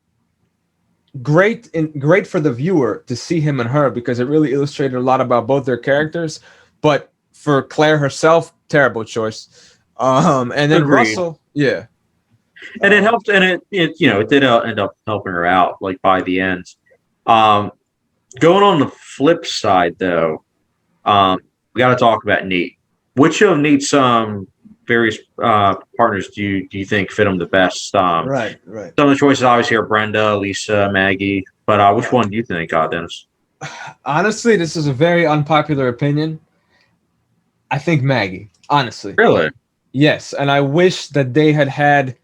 for the viewer to see him and her, because it really illustrated a lot about both their characters. But for Claire herself, terrible choice. And then Agreed. Russell, yeah. And it helped, and it did end up helping her out like by the end. Um, Going on the flip side though, we got to talk about Nate. Which of Nate's various partners do you think fit him the best? Right. Some of the choices obviously are Brenda, Lisa, Maggie, but which one do you think, Dennis? Honestly, this is a very unpopular opinion. I think Maggie, honestly. Really? Yes, and I wish that they had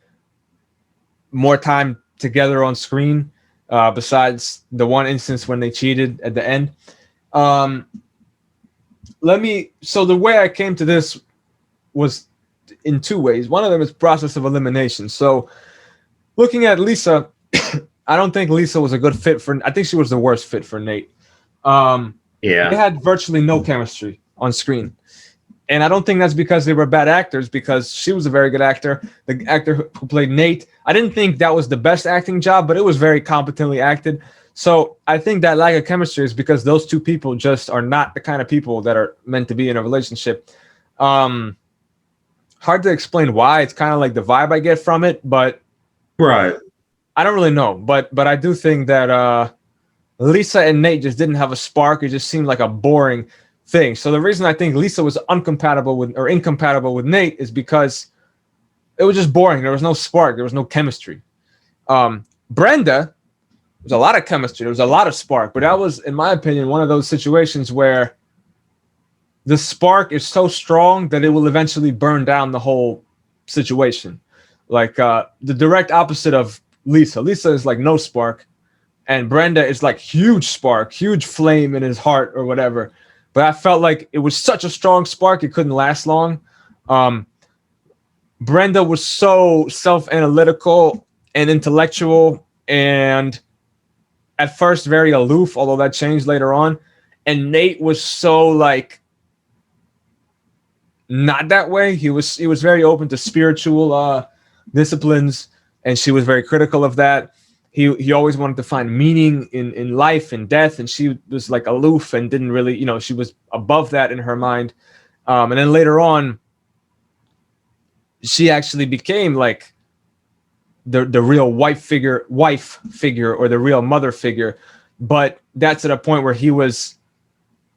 more time together on screen, besides the one instance when they cheated at the end. So the way I came to this was in two ways. One of them is process of elimination. So looking at Lisa, I don't think Lisa was a good fit for. I think she was the worst fit for Nate. They Yeah. had virtually no chemistry on screen. And I don't think that's because they were bad actors, because she was a very good actor. The actor who played Nate, I didn't think that was the best acting job, but it was very competently acted. So I think that lack of chemistry is because those two people just are not the kind of people that are meant to be in a relationship. Hard to explain why. It's kind of like the vibe I get from it, but Right. I don't really know. But I do think that Lisa and Nate just didn't have a spark. It just seemed like a boring thing. So the reason I think Lisa was incompatible with Nate is because it was just boring. There was no spark. There was no chemistry. Brenda, there was a lot of chemistry. There was a lot of spark, but that was, in my opinion, one of those situations where the spark is so strong that it will eventually burn down the whole situation. Like the direct opposite of Lisa. Lisa is like no spark, and Brenda is like huge spark, huge flame in his heart or whatever. But I felt like it was such a strong spark, it couldn't last long. Brenda was so self-analytical and intellectual, and at first very aloof, although that changed later on. And Nate was so like not that way. He was very open to spiritual disciplines, and she was very critical of that. He always wanted to find meaning in life and death, and she was like aloof and didn't really, she was above that in her mind. And then later on, she actually became like the real wife figure, or the real mother figure. But that's at a point where he was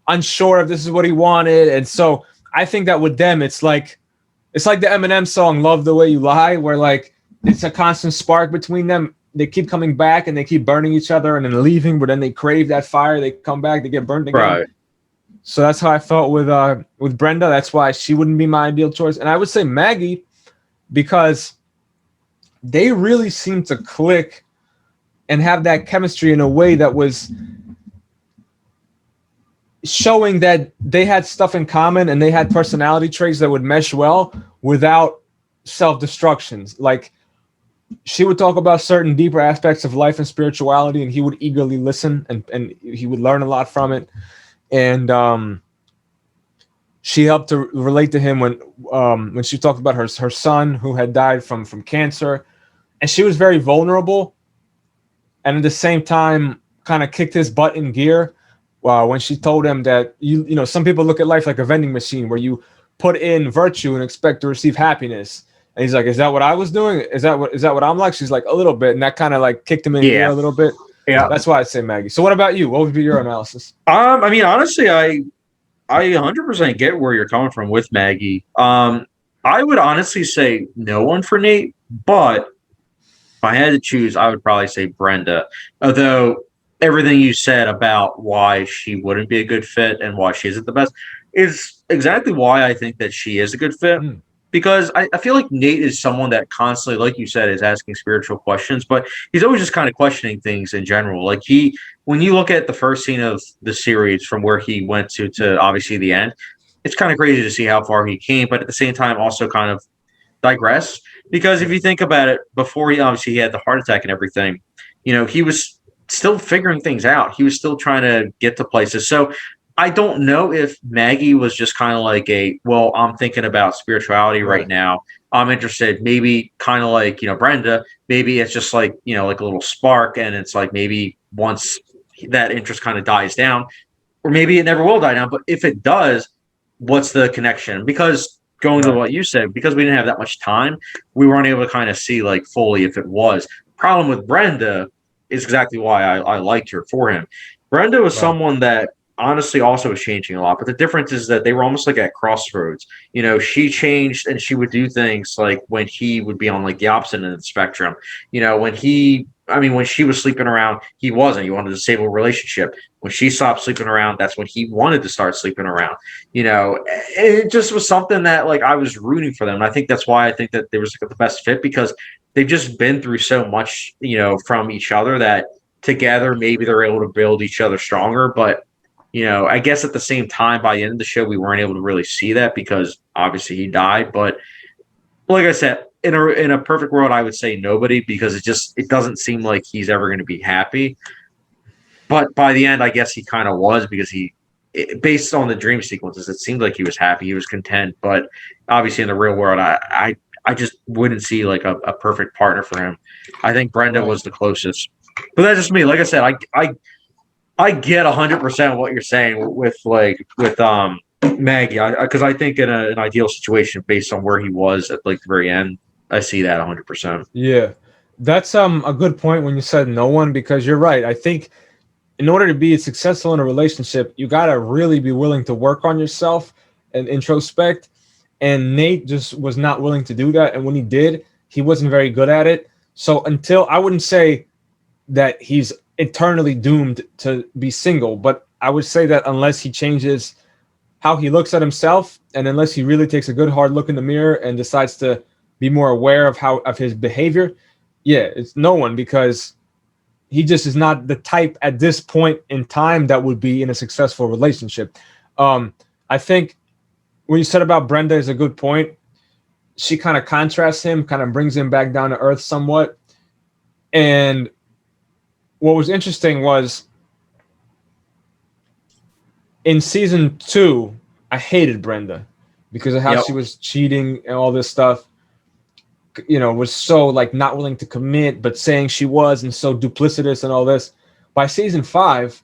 unsure if this is what he wanted. And so I think that with them, it's like the Eminem song "Love the Way You Lie," where like it's a constant spark between them. They keep coming back and they keep burning each other and then leaving, but then they crave that fire. They come back, they get burned again. Right. So that's how I felt with Brenda. That's why she wouldn't be my ideal choice. And I would say Maggie, because they really seemed to click and have that chemistry in a way that was showing that they had stuff in common and they had personality traits that would mesh well without self-destructions. Like, she would talk about certain deeper aspects of life and spirituality, and he would eagerly listen, and he would learn a lot from it. And she helped to relate to him when she talked about her son who had died from cancer, and she was very vulnerable, and at the same time kind of kicked his butt in gear when she told him that some people look at life like a vending machine where you put in virtue and expect to receive happiness. And he's like, "Is that what I was doing? Is that what I'm like?" She's like, "A little bit," and that kind of like kicked him in the ear a little bit. Yeah, that's why I say Maggie. So, what about you? What would be your analysis? I mean, honestly, I 100% get where you're coming from with Maggie. I would honestly say no one for Nate, but if I had to choose, I would probably say Brenda. Although everything you said about why she wouldn't be a good fit and why she isn't the best is exactly why I think that she is a good fit. Because I feel like Nate is someone that constantly, like you said, is asking spiritual questions, but he's always just kind of questioning things in general. Like when you look at the first scene of the series from where he went to obviously the end, it's kind of crazy to see how far he came, but at the same time also kind of digress. Because if you think about it, before he had the heart attack and everything, he was still figuring things out. He was still trying to get to places. So I don't know if Maggie was just kind of like I'm thinking about spirituality right now. I'm interested. Maybe kind of like, Brenda, maybe it's just like, like a little spark. And it's like, maybe once that interest kind of dies down, or maybe it never will die down. But if it does, what's the connection? Because going to what you said, because we didn't have that much time, we weren't able to kind of see like fully if it was. Problem with Brenda is exactly why I liked her for him. Brenda was someone that honestly also was changing a lot, but the difference is that they were almost like at crossroads. She changed and she would do things like when he would be on like the opposite end of the spectrum. When she was sleeping around, he wasn't. He wanted a stable relationship. When she stopped sleeping around, that's when he wanted to start sleeping around. It just was something that like I was rooting for them. And I think that's why I think that they was like, the best fit, because they've just been through so much, from each other that together maybe they're able to build each other stronger. But I guess at the same time, by the end of the show, we weren't able to really see that because obviously he died. But like I said, in a perfect world, I would say nobody because it doesn't seem like he's ever going to be happy. But by the end, I guess he kind of was because based on the dream sequences, it seemed like he was happy, he was content. But obviously, in the real world, I just wouldn't see like a perfect partner for him. I think Brenda Right. was the closest, but that's just me. Like I said, I get 100% what you're saying with Maggie, because I think in an ideal situation, based on where he was at like the very end, I see that 100%. Yeah. That's a good point when you said no one, because you're right. I think in order to be successful in a relationship, you got to really be willing to work on yourself and introspect. And Nate just was not willing to do that. And when he did, he wasn't very good at it. So until I wouldn't say that he's eternally doomed to be single, but I would say that unless he changes how he looks at himself, and unless he really takes a good hard look in the mirror and decides to be more aware of his behavior, yeah, it's no one, because he just is not the type at this point in time that would be in a successful relationship. I think what you said about Brenda is a good point. She kind of contrasts him, kind of brings him back down to earth somewhat. And what was interesting was in season 2, I hated Brenda because of how Yep. she was cheating and all this stuff. Was so like not willing to commit, but saying she was, and so duplicitous and all this. By season 5,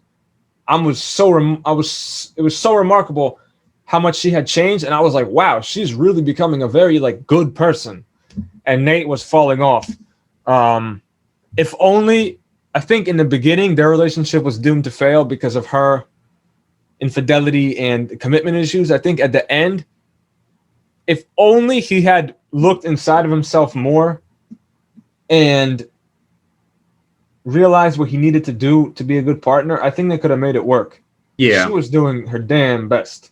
it was so remarkable how much she had changed, and I was like, wow, she's really becoming a very like good person. And Nate was falling off. If only, I think in the beginning their relationship was doomed to fail because of her infidelity and commitment issues. I think at the end, if only he had looked inside of himself more and realized what he needed to do to be a good partner, I think they could have made it work. Yeah. She was doing her damn best.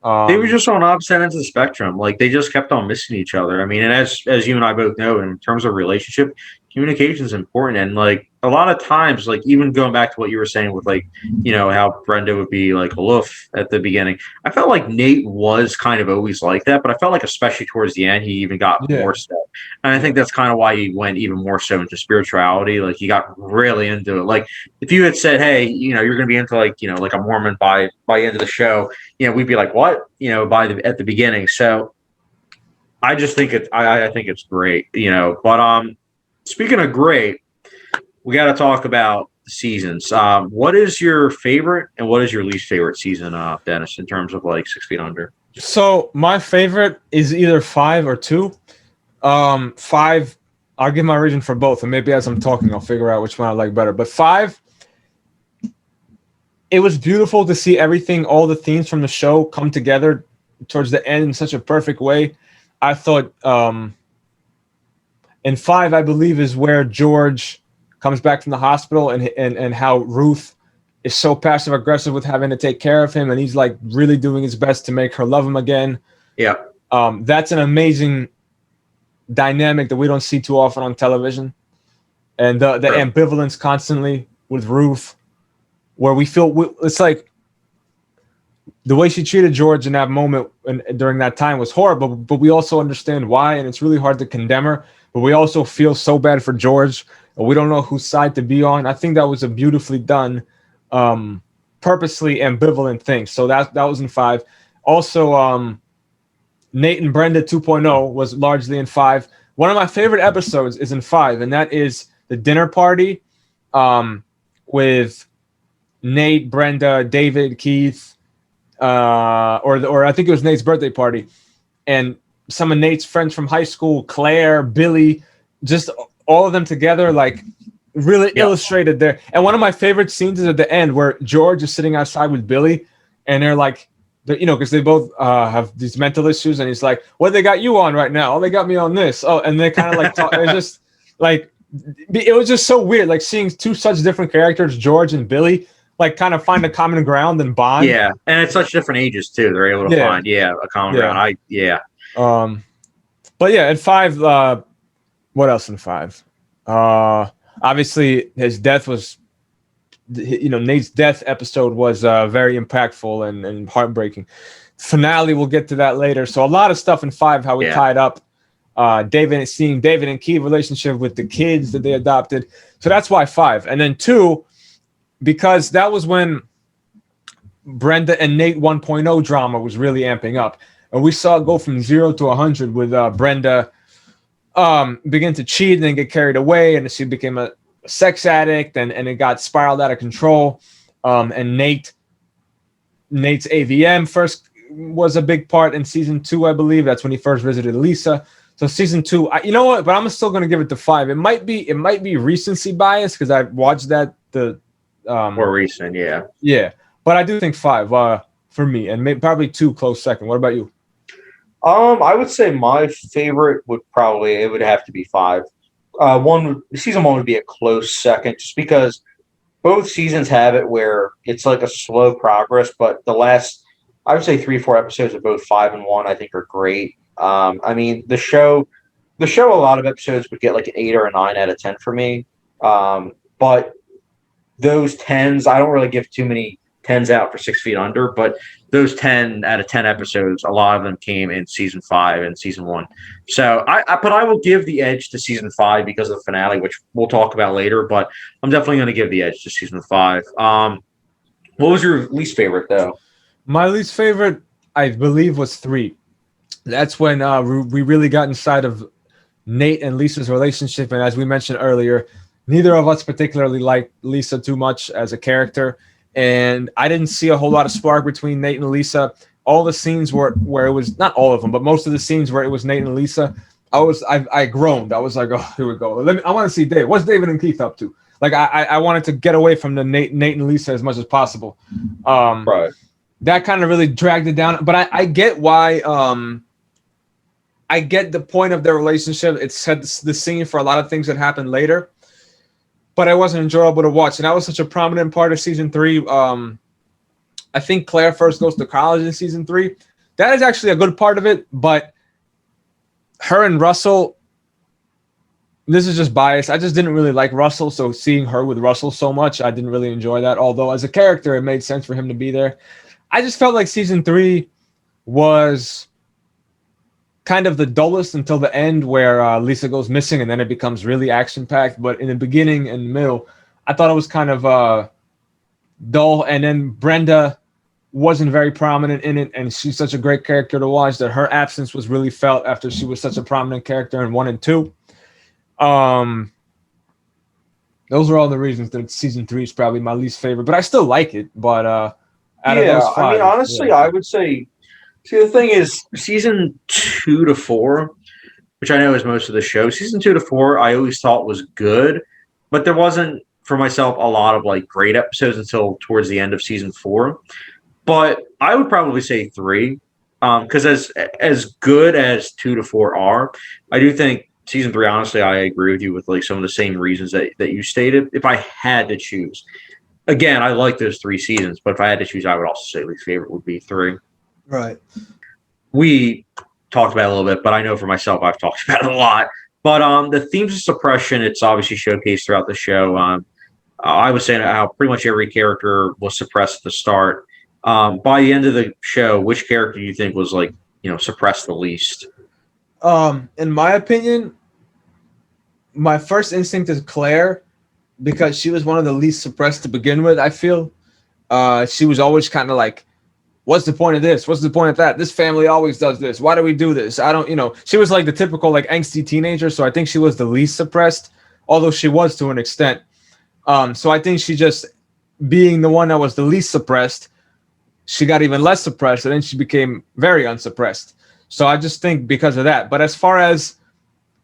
They were just on opposite ends of the spectrum. Like they just kept on missing each other. I mean, and as you and I both know, in terms of relationship, communication is important. And like a lot of times, like even going back to what you were saying with like, how Brenda would be like aloof at the beginning. I felt like Nate was kind of always like that, but I felt like especially towards the end, he even got more so. And I think that's kind of why he went even more so into spirituality. Like he got really into it. Like if you had said, hey, you're going to be into like a Mormon by the end of the show, we'd be like, what? At the beginning. So I just think I think it's great, But speaking of great, we got to talk about the seasons. What is your favorite and what is your least favorite season, Dennis, in terms of like 6 Feet Under? So my favorite is either 5 or 2. 5, I'll give my reason for both, and maybe as I'm talking, I'll figure out which one I like better. But 5, it was beautiful to see everything, all the themes from the show come together towards the end in such a perfect way. I thought, and 5, I believe, is where George comes back from the hospital and how Ruth is so passive aggressive with having to take care of him, and he's like really doing his best to make her love him again. Yeah. That's an amazing dynamic that we don't see too often on television. And the ambivalence constantly with Ruth, where we feel it's like the way she treated George in that moment and during that time was horrible, but we also understand why, and it's really hard to condemn her, but we also feel so bad for George, and we don't know whose side to be on. I think that was a beautifully done, purposely ambivalent thing. So that was in 5. Also, Nate and Brenda 2.0 was largely in 5. One of my favorite episodes is in 5, and that is the dinner party with Nate, Brenda, David, Keith, or I think it was Nate's birthday party, and some of Nate's friends from high school, Claire, Billy, just all of them together, like really illustrated there. And one of my favorite scenes is at the end where George is sitting outside with Billy, and they're like, because they both have these mental issues, and he's like, "What they got you on right now? Oh, they got me on this." Oh, and they kind of like talk. It's just like it was just so weird, like seeing two such different characters, George and Billy, like kind of find a common ground and bond. Yeah, and it's such different ages too. They're able to find a common ground. But yeah, at 5, what else in 5? Obviously, his death was, Nate's death episode was very impactful and heartbreaking. Finale, we'll get to that later. So a lot of stuff in 5, how we tied up. seeing David and Keith relationship with the kids that they adopted. So that's why 5. And then 2, because that was when Brenda and Nate 1.0 drama was really amping up. And we saw it go from 0 to 100 with Brenda begin to cheat and then get carried away, and she became a sex addict, and it got spiraled out of control. And Nate's AVM first was a big part in season 2, I believe. That's when he first visited Lisa. So season 2, you know what? But I'm still going to give it to 5. It might be recency bias because I watched that more recent, yeah. Yeah, but I do think 5 for me, and probably 2 close second. What about you? I would say my favorite would have to be 5. Season 1 would be a close second, just because both seasons have it where it's like a slow progress, but the last, I would say 3-4 episodes of both 5 and 1, I think are great. I mean, the show, a lot of episodes would get like an 8 or a 9 out of 10 for me. But those 10s, I don't really give too many 10s out for 6 Feet Under, but those 10 out of 10 episodes, a lot of them came in season 5 and season 1. So I will give the edge to season 5 because of the finale, which we'll talk about later, but I'm definitely going to give the edge to season 5. What was your least favorite though? My least favorite, I believe, was 3. That's when we really got inside of Nate and Lisa's relationship. And as we mentioned earlier, neither of us particularly liked Lisa too much as a character. And I didn't see a whole lot of spark between Nate and Lisa. All the scenes where it was, not all of them, but most of the scenes where it was Nate and Lisa, I groaned. I was like, oh, here we go. I want to see Dave. What's David and Keith up to? Like I wanted to get away from the Nate and Lisa as much as possible. Right. That kind of really dragged it down. But I get why. I get the point of their relationship. It set the scene for a lot of things that happened later. But it wasn't enjoyable to watch. And that was such a prominent part of season 3. I think Claire first goes to college in season 3. That is actually a good part of it. But her and Russell, this is just bias. I just didn't really like Russell. So seeing her with Russell so much, I didn't really enjoy that. Although as a character, it made sense for him to be there. I just felt like season 3 was kind of the dullest until the end, where Lisa goes missing and then it becomes really action-packed. But in the beginning and middle, I thought it was kind of dull. And then Brenda wasn't very prominent in it, and she's such a great character to watch that her absence was really felt after she was such a prominent character in 1 and 2. Those are all the reasons that season 3 is probably my least favorite, but I still like it. But out of those 5, I mean, honestly, yeah. I would say, see, the thing is, season 2 to 4, which I know is most of the show, season 2 to 4, I always thought was good, but there wasn't, for myself, a lot of like great episodes until towards the end of season 4. But I would probably say 3, because as good as 2 to 4 are, I do think season 3, honestly, I agree with you with like some of the same reasons that you stated. If I had to choose, again, I like those 3 seasons, but if I had to choose, I would also say least favorite would be 3. Right. We talked about it a little bit, but I know for myself, I've talked about it a lot. But the themes of suppression, it's obviously showcased throughout the show. I was saying how pretty much every character was suppressed at the start. By the end of the show, which character do you think was like, suppressed the least? In my opinion, my first instinct is Claire, because she was one of the least suppressed to begin with. I feel she was always kind of like, what's the point of this? What's the point of that? This family always does this. Why do we do this? I don't, she was like the typical like angsty teenager. So I think she was the least suppressed, although she was to an extent. So I think she just, being the one that was the least suppressed, she got even less suppressed, and then she became very unsuppressed. So I just think because of that. But as far as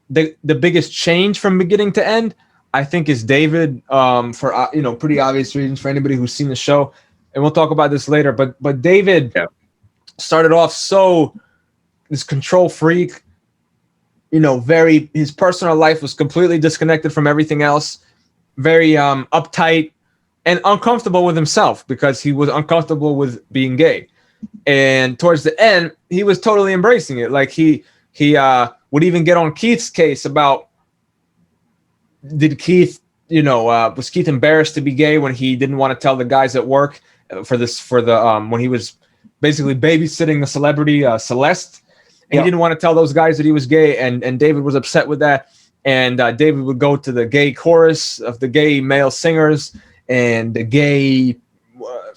the biggest change from beginning to end, I think is David, for pretty obvious reasons for anybody who's seen the show. And we'll talk about this later, but David started off so this control freak, his personal life was completely disconnected from everything else, very uptight and uncomfortable with himself because he was uncomfortable with being gay. And towards the end, he was totally embracing it. Like he would even get on Keith's case about, did Keith, was Keith embarrassed to be gay when he didn't want to tell the guys at work when he was basically babysitting the celebrity Celeste. and he didn't want to tell those guys that he was gay, and David was upset with that. And David would go to the gay chorus of the gay male singers and the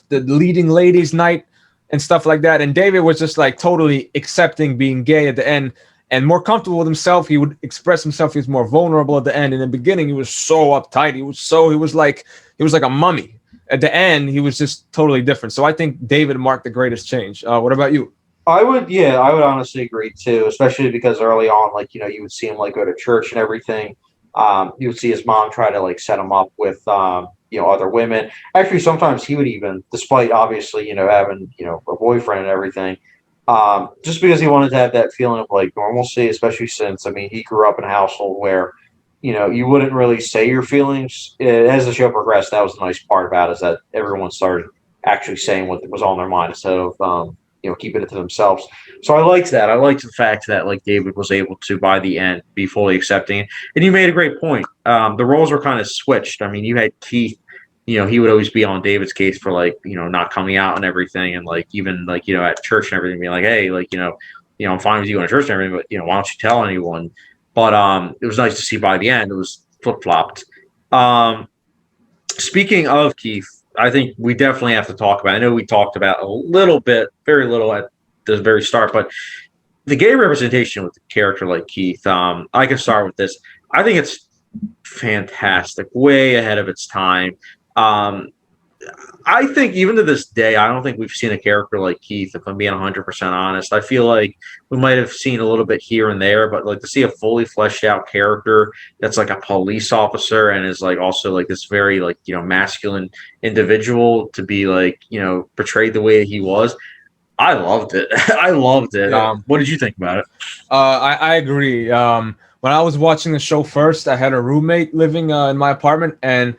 leading ladies night and stuff like that. And David was just like totally accepting being gay at the end and more comfortable with himself. He would express himself. He was more vulnerable at the end. In the beginning, he was so uptight. He was like a mummy. At the end, he was just totally different. So I think David marked the greatest change. What about you? I would honestly agree too, especially because early on, like, you know, you would see him like go to church and everything. You would see his mom try to like set him up with, you know, other women. Actually, sometimes he would even, despite obviously, you know, having, you know, a boyfriend and everything, just because he wanted to have that feeling of like normalcy, especially since, I mean, he grew up in a household where, you know, you wouldn't really say your feelings. As the show progressed, that was the nice part about it, is that everyone started actually saying what was on their mind instead of, you know, keeping it to themselves. So I liked that. I liked the fact that like David was able to, by the end, be fully accepting. And you made a great point. The roles were kind of switched. I mean, you had Keith, you know, he would always be on David's case for like, you know, not coming out and everything. And like, even like, you know, at church and everything, being like, hey, like, you know, I'm fine with you going to church and everything, but, you know, why don't you tell anyone? But it was nice to see by the end, it was flip-flopped. Speaking of Keith, I think we definitely have to talk about, I know we talked about a little bit, very little at the very start, but the gay representation with a character like Keith, I can start with this. I think it's fantastic, way ahead of its time. I think even to this day, I don't think we've seen a character like Keith, if I'm being 100% honest. I feel like we might have seen a little bit here and there, but like to see a fully fleshed out character that's like a police officer and is like also like this very like, you know, masculine individual to be like, you know, portrayed the way he was. I loved it. I loved it. Yeah. What did you think about it? I agree. When I was watching the show first, I had a roommate living in my apartment, and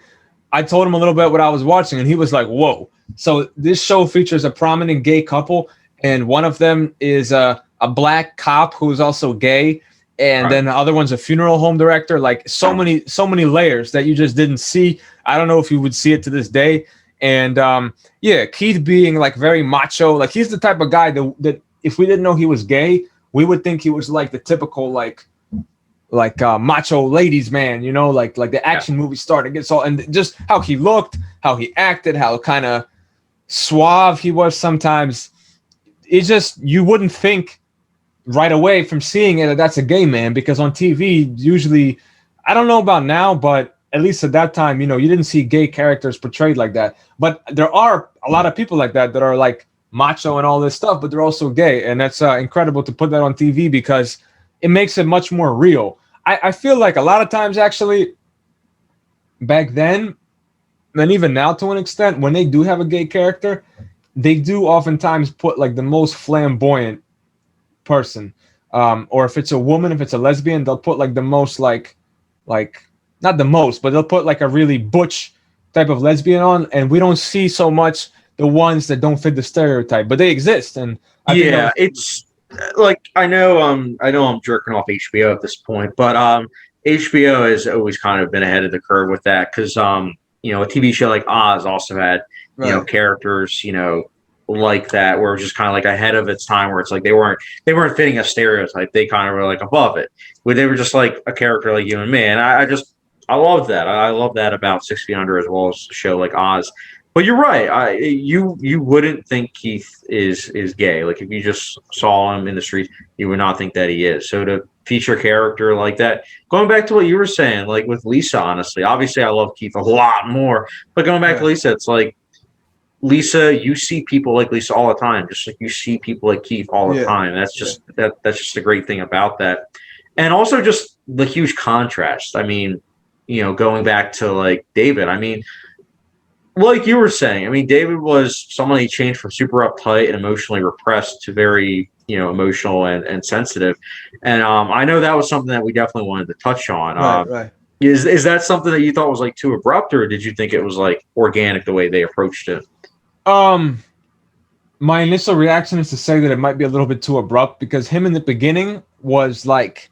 I told him a little bit what I was watching, and he was like, whoa. So this show features a prominent gay couple, and one of them is a black cop who is also gay, and then the other one's a funeral home director. Like so many layers that you just didn't see. I don't know if you would see it to this day. And yeah, Keith being like very macho, like he's the type of guy that if we didn't know he was gay, we would think he was like the typical like macho ladies man, you know, like the action movie star that gets all, and just how he looked, how he acted, how kind of suave he was sometimes. It just, you wouldn't think right away from seeing it that that's a gay man, because on TV usually, I don't know about now, but at least at that time, you know, you didn't see gay characters portrayed like that. But there are a lot of people like that are like macho and all this stuff, but they're also gay, and that's incredible to put that on TV because it makes it much more real. I feel like a lot of times, actually, back then, and even now to an extent, when they do have a gay character, they do oftentimes put like the most flamboyant person. Or if it's a woman, if it's a lesbian, they'll put like the most like not the most, but they'll put like a really butch type of lesbian on, and we don't see so much the ones that don't fit the stereotype, but they exist. And I think it's like I know I'm jerking off HBO at this point, but HBO has always kind of been ahead of the curve with that because you know, a TV show like Oz also had you know, characters, you know, like that where it was just kind of like ahead of its time, where it's like they weren't fitting a stereotype, they kind of were like above it, where they were just like a character like you and me. And I love that. I love that about 6 Feet Under as well as a show like Oz. But you're right. You wouldn't think Keith is gay. Like if you just saw him in the street, you would not think that he is. So to feature a character like that, going back to what you were saying, like with Lisa, honestly, obviously I love Keith a lot more. But going back to Lisa, it's like Lisa, you see people like Lisa all the time, just like you see people like Keith all the time. That's just that's just a great thing about that. And also just the huge contrast. I mean, you know, going back to like David, I mean, like you were saying, I mean, David was someone he changed from super uptight and emotionally repressed to very, you know, emotional and sensitive. And I know that was something that we definitely wanted to touch on. Right. Is that something that you thought was like too abrupt, or did you think it was like organic the way they approached it? My initial reaction is to say that it might be a little bit too abrupt, because him in the beginning was like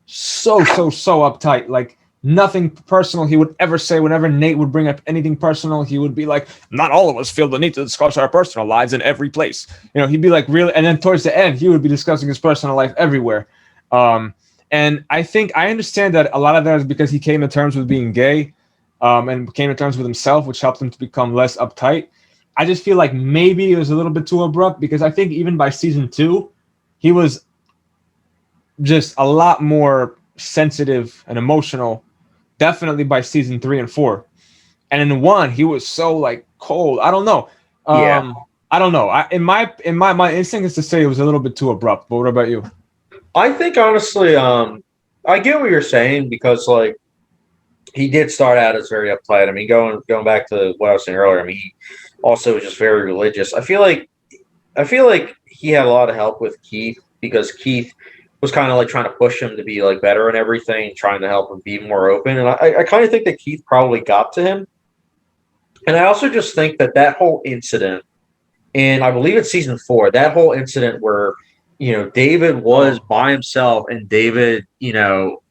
so uptight. Like nothing personal he would ever say. Whenever Nate would bring up anything personal, he would be like, not all of us feel the need to discuss our personal lives in every place. He'd be like, really. And then towards the end, he would be discussing his personal life everywhere. And I understand that a lot of that is because he came to terms with being gay, and came to terms with himself, which helped him to become less uptight. I just feel like maybe it was a little bit too abrupt, because I think even by season 2, he was just a lot more sensitive and emotional. Definitely by season 3 and 4, and in 1 he was so like cold. I don't know. Yeah. I don't know. My instinct is to say it was a little bit too abrupt. But what about you? I think honestly, I get what you're saying, because like he did start out as very uptight. I mean, going back to what I was saying earlier, I mean, he also was just very religious. I feel like he had a lot of help with Keith, because Keith was kind of like trying to push him to be like better and everything, trying to help him be more open. And I kind of think that Keith probably got to him. And I also just think that whole incident, and I believe it's season 4, that whole incident where, David was by himself, and David,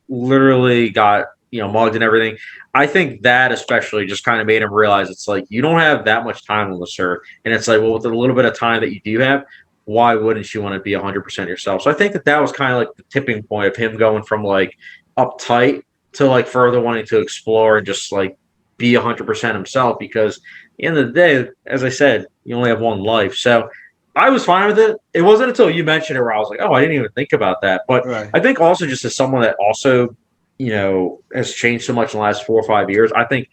literally got, mugged and everything. I think that especially just kind of made him realize it's like, you don't have that much time on this earth. And it's like, well, with a little bit of time that you do have, why wouldn't you want to be 100% yourself? So I think that was kind of like the tipping point of him going from like uptight to like further wanting to explore and just like be 100% himself, because at the end of the day, as I said, you only have one life. So I was fine with it. It wasn't until you mentioned it where I was like, oh, I didn't even think about that. But Right. I think also just as someone that also, has changed so much in the last 4 or 5 years, I think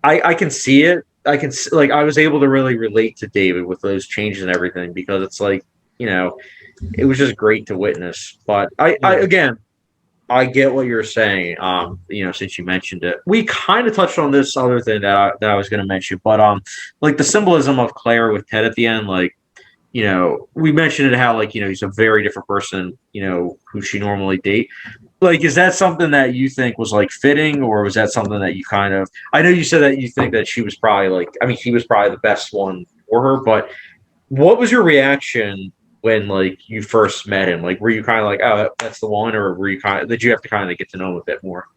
I can see it. I can like I was able to really relate to David with those changes and everything, because it's like, it was just great to witness. But I again, I get what you're saying. Since you mentioned it, we kind of touched on this other thing that I was going to mention, but like the symbolism of Claire with Ted at the end, like, we mentioned it, how like, he's a very different person, who she normally date. Like, is that something that you think was like fitting, or was that something that you kind of? I know you said that you think that she was probably like, I mean, he was probably the best one for her, but what was your reaction when like you first met him? Like, were you kind of like, oh, that's the one, or were you did you have to kind of get to know him a bit more?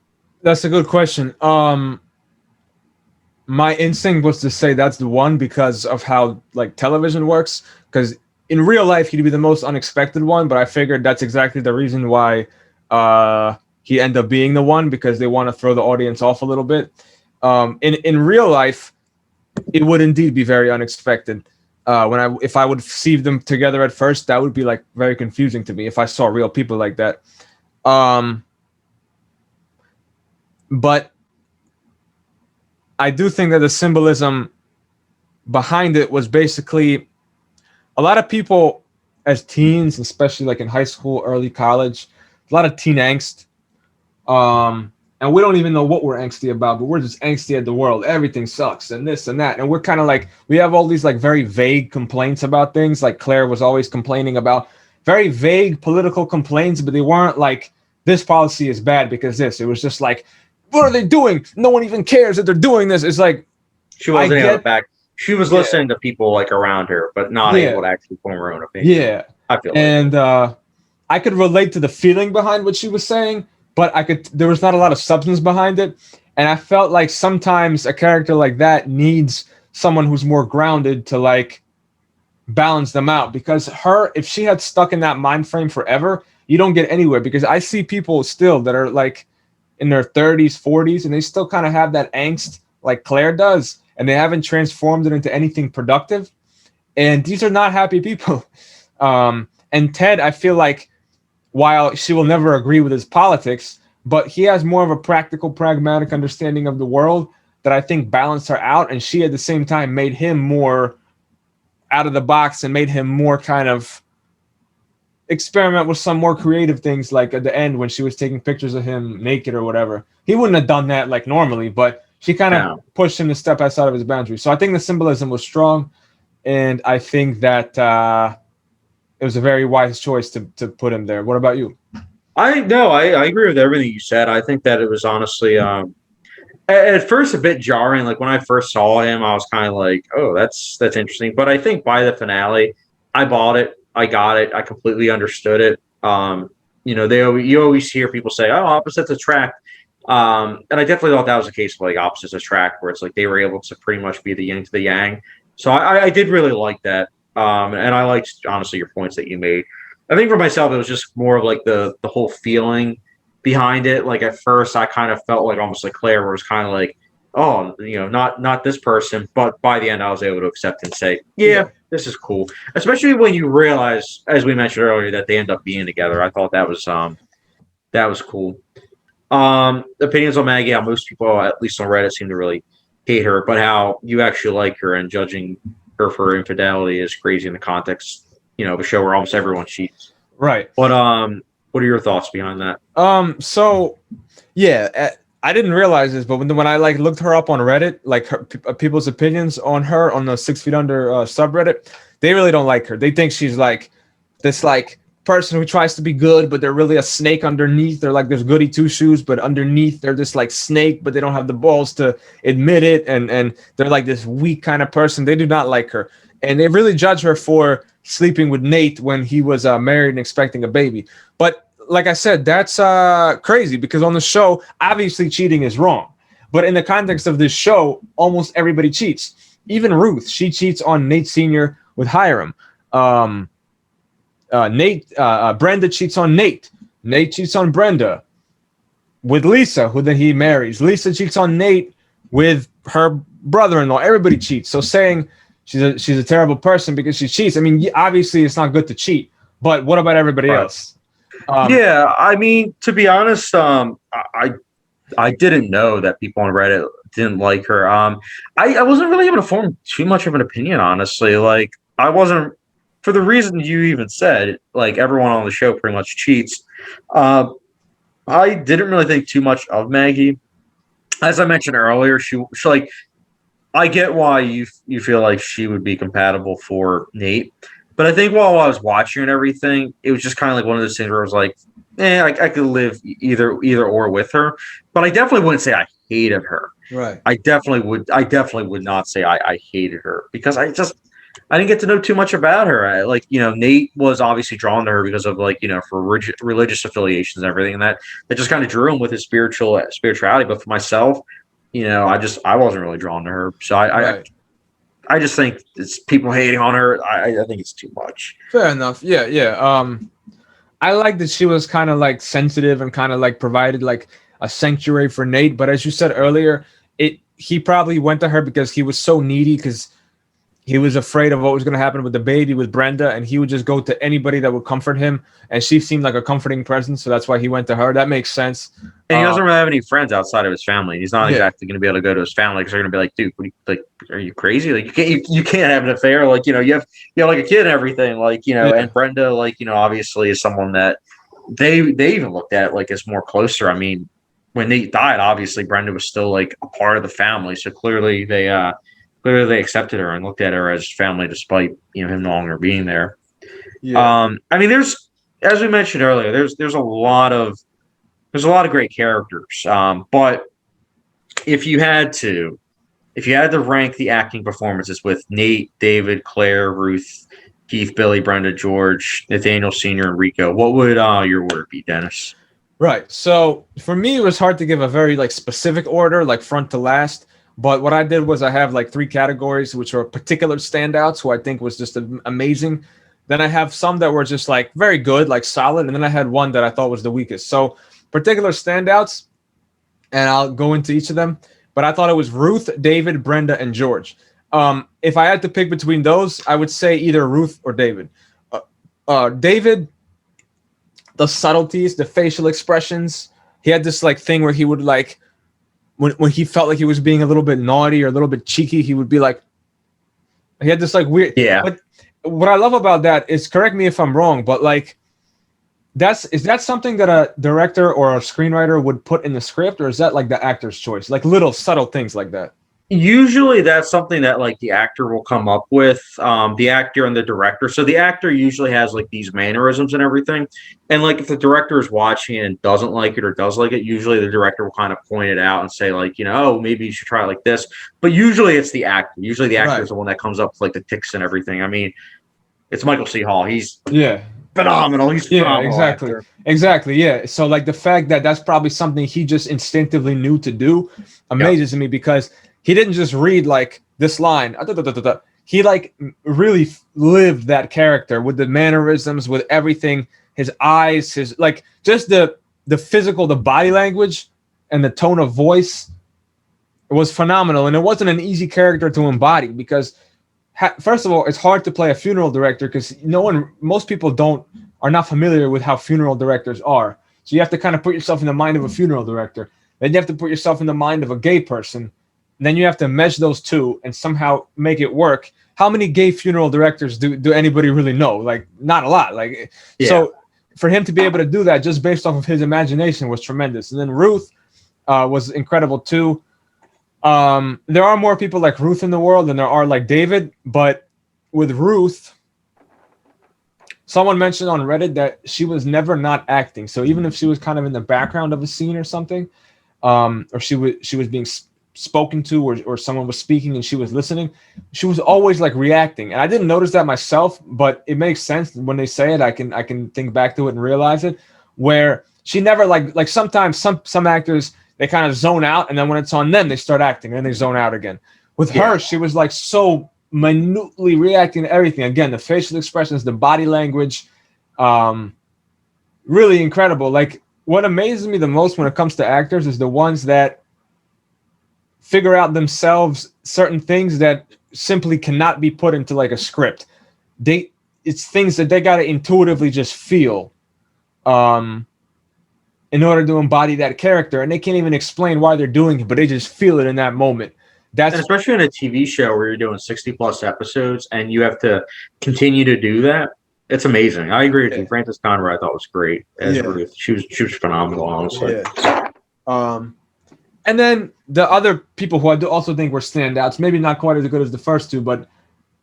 That's a good question. My instinct was to say that's the one, because of how like television works. Because in real life he'd be the most unexpected one, but I figured that's exactly the reason why he ended up being the one, because they want to throw the audience off a little bit. In real life, it would indeed be very unexpected. If I would see them together at first, that would be like very confusing to me if I saw real people like that. But I do think that the symbolism behind it was basically a lot of people as teens, especially like in high school, early college, a lot of teen angst. And we don't even know what we're angsty about, but we're just angsty at the world. Everything sucks and this and that. And we're kind of like, we have all these like very vague complaints about things. Like Claire was always complaining about very vague political complaints, but they weren't like, this policy is bad because this. It was just like, what are they doing? No one even cares that they're doing this. It's like, She wasn't able to back. She was listening to people like around her, but not able to actually form her own opinion. Yeah. I feel and I could relate to the feeling behind what she was saying, but there was not a lot of substance behind it. And I felt like sometimes a character like that needs someone who's more grounded to like balance them out, because if she had stuck in that mind frame forever, you don't get anywhere. Because I see people still that are like in their 30s, 40s, and they still kind of have that angst like Claire does, and they haven't transformed it into anything productive. And these are not happy people. And Ted, I feel like, while she will never agree with his politics, but he has more of a practical, pragmatic understanding of the world that I think balanced her out. And she, at the same time, made him more out of the box and made him more kind of experiment with some more creative things. Like at the end when she was taking pictures of him naked or whatever, he wouldn't have done that like normally, but she kind of pushed him to step outside of his boundaries. So I think the symbolism was strong. And I think that it was a very wise choice to put him there. What about you? I agree with everything you said. I think that it was honestly at first a bit jarring. Like when I first saw him, I was kind of like, oh, that's interesting. But I think by the finale, I bought it. I got it. I completely understood it. You always hear people say, oh, opposites attract. And I definitely thought that was a case of like opposites attract, where it's like they were able to pretty much be the yin to the yang. So I did really like that. And I liked honestly your points that you made. I think for myself, it was just more of like the whole feeling behind it. Like at first, I kind of felt like almost like Claire, where it was kind of like, oh, not this person. But by the end, I was able to accept and say, yeah, this is cool. Especially when you realize, as we mentioned earlier, that they end up being together. I thought that was cool. Opinions on Maggie, how most people, at least on Reddit, seem to really hate her, but how you actually like her, and judging her for infidelity is crazy in the context, of a show where almost everyone cheats. Right. But what are your thoughts behind that? So yeah, I didn't realize this, but when I like looked her up on Reddit, like people's opinions on her on the 6 Feet Under subreddit, they really don't like her. They think she's like this like person who tries to be good, but they're really a snake underneath. They're like this goody two shoes, but underneath they're this like snake, but they don't have the balls to admit it, and they're like this weak kind of person. They do not like her, and they really judge her for sleeping with Nate when he was married and expecting a baby. But like I said, that's crazy, because on the show, obviously cheating is wrong, but in the context of this show, almost everybody cheats. Even Ruth, she cheats on Nate Sr. with Hiram. Brenda cheats on Nate. Nate cheats on Brenda with Lisa, who then he marries. Lisa cheats on Nate with her brother-in-law. Everybody cheats. So saying she's a terrible person because she cheats, I mean, obviously it's not good to cheat, but what about everybody else? Yeah, I mean, to be honest, I didn't know that people on Reddit didn't like her. I wasn't really able to form too much of an opinion, honestly. Like, I wasn't, for the reason you even said, like everyone on the show pretty much cheats. I didn't really think too much of Maggie. As I mentioned earlier, she like, I get why you feel like she would be compatible for Nate, but I think while I was watching and everything, it was just kind of like one of those things where I was like, I could live either or with her, but I definitely wouldn't say I hated her. Right. I definitely would not say I hated her, because I didn't get to know too much about her. Nate was obviously drawn to her because of for religious affiliations and everything, and that just kind of drew him with his spirituality. But for myself, I wasn't really drawn to her. So I just think it's people hating on her. I think it's too much. Fair enough. Yeah. I like that she was kind of like sensitive and kind of like provided like a sanctuary for Nate. But as you said earlier, he probably went to her because he was so needy, because he was afraid of what was going to happen with the baby with Brenda, and he would just go to anybody that would comfort him. And she seemed like a comforting presence, so that's why he went to her. That makes sense. And he doesn't really have any friends outside of his family. He's not exactly going to be able to go to his family, because they're going to be like, dude, are you crazy? Like, you can't have an affair. Like, you have like a kid and everything. Like, and Brenda, obviously is someone that they even looked at like as more closer. I mean, when Nate died, obviously Brenda was still like a part of the family. So clearly they accepted her and looked at her as family, despite him no longer being there. Yeah. I mean, there's, as we mentioned earlier, there's a lot of great characters. But if you had to rank the acting performances with Nate, David, Claire, Ruth, Keith, Billy, Brenda, George, Nathaniel Sr., and Rico, what would your order be, Dennis? Right. So for me, it was hard to give a very like specific order, like front to last. But what I did was I have like 3 categories, which are particular standouts who I think was just amazing. Then I have some that were just like very good, like solid. And then I had one that I thought was the weakest. So particular standouts, and I'll go into each of them. But I thought it was Ruth, David, Brenda, and George. If I had to pick between those, I would say either Ruth or David. David, the subtleties, the facial expressions. He had this like thing where he would like, when he felt like he was being a little bit naughty or a little bit cheeky, he would be like, he had this like weird. Yeah. But what I love about that is, correct me if I'm wrong, but like, is that something that a director or a screenwriter would put in the script, or is that like the actor's choice? Like little subtle things like that. Usually that's something that like the actor will come up with, the actor and the director. So the actor usually has like these mannerisms and everything. And like if the director is watching it and doesn't like it or does like it, usually the director will kind of point it out and say like, oh, maybe you should try it like this. But usually it's the actor. Usually the actor is the one that comes up with like the tics and everything. I mean, it's Michael C. Hall. He's phenomenal. He's a phenomenal actor. Exactly. Yeah. So like the fact that that's probably something he just instinctively knew to do amazes me, because he didn't just read like this line. He like really lived that character with the mannerisms, with everything, his eyes, his like just the physical, the body language and the tone of voice was phenomenal. And it wasn't an easy character to embody, because first of all, it's hard to play a funeral director because most people are not familiar with how funeral directors are. So you have to kind of put yourself in the mind of a funeral director. Then you have to put yourself in the mind of a gay person. And then you have to mesh those two and somehow make it work. How many gay funeral directors do anybody really know? Like, not a lot. Like, so for him to be able to do that just based off of his imagination was tremendous. And then Ruth was incredible too. There are more people like Ruth in the world than there are like David, but with Ruth, someone mentioned on Reddit that she was never not acting. So even if she was kind of in the background of a scene or something, or she was being spoken to, or someone was speaking and she was listening, she was always like reacting. And I didn't notice that myself, but it makes sense when they say it. I can think back to it and realize it, where she never like sometimes some actors, they kind of zone out, and then when it's on them, they start acting, and then they zone out again. With her, she was like so minutely reacting to everything. Again, the facial expressions, the body language, really incredible. Like, what amazes me the most when it comes to actors is the ones that figure out themselves certain things that simply cannot be put into like a script. It's things that they got to intuitively just feel. In order to embody that character, and they can't even explain why they're doing it, but they just feel it in that moment. And especially in a TV show where you're doing 60 plus episodes and you have to continue to do that. It's amazing. I agree with you. Frances Conroy, I thought was great as Ruth. She was phenomenal, honestly. And then the other people who I do also think were standouts, maybe not quite as good as the first two, but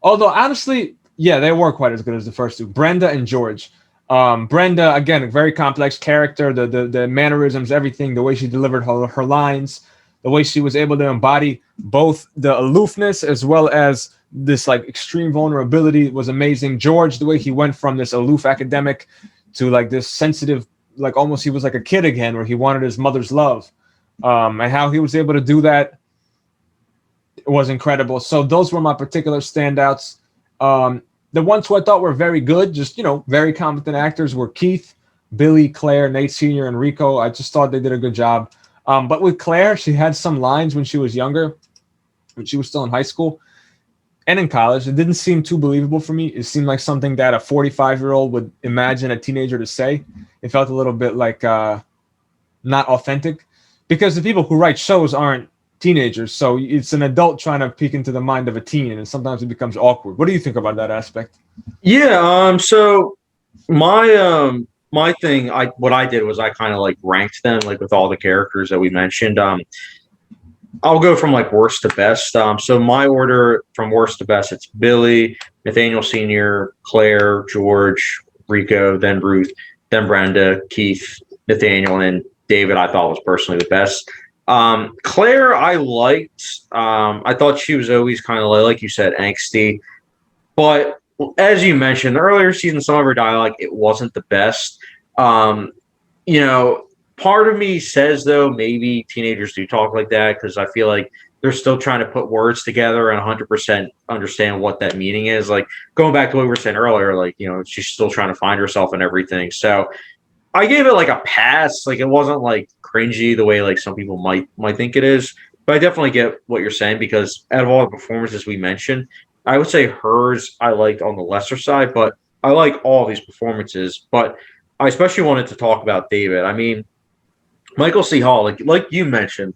although honestly, they were quite as good as the first two. Brenda and George. Brenda, again, a very complex character, the mannerisms, everything, the way she delivered her lines, the way she was able to embody both the aloofness as well as this like extreme vulnerability was amazing. George, the way he went from this aloof academic to like this sensitive, like almost he was like a kid again, where he wanted his mother's love, and how he was able to do that was incredible. So those were my particular standouts. The ones who I thought were very good, just, very competent actors, were Keith, Billy, Claire, Nate Sr., and Rico. I just thought they did a good job. But with Claire, she had some lines when she was younger, when she was still in high school and in college. It didn't seem too believable for me. It seemed like something that a 45-year-old would imagine a teenager to say. It felt a little bit like not authentic, because the people who write shows aren't teenagers, so it's an adult trying to peek into the mind of a teen, and sometimes it becomes awkward. What do you think about that aspect? So my thing, what I did was I kind of like ranked them like with all the characters that we mentioned. I'll go from like worst to best. So my order from worst to best, it's Billy, Nathaniel Sr., Claire, George, Rico, then Ruth, then Brenda, Keith, Nathaniel, and David I thought was personally the best. Claire, I liked. I thought she was always kind of like you said, angsty. But as you mentioned, the earlier season, some of her dialogue, it wasn't the best. Part of me says, though, maybe teenagers do talk like that because I feel like they're still trying to put words together and 100% understand what that meaning is. Like, going back to what we were saying earlier, like, she's still trying to find herself and everything. So I gave it like a pass. Like, it wasn't like cringy the way like some people might think it is, but I definitely get what you're saying, because out of all the performances we mentioned, I would say hers I liked on the lesser side, but I like all these performances. But I especially wanted to talk about David. I mean, Michael C. Hall, like you mentioned,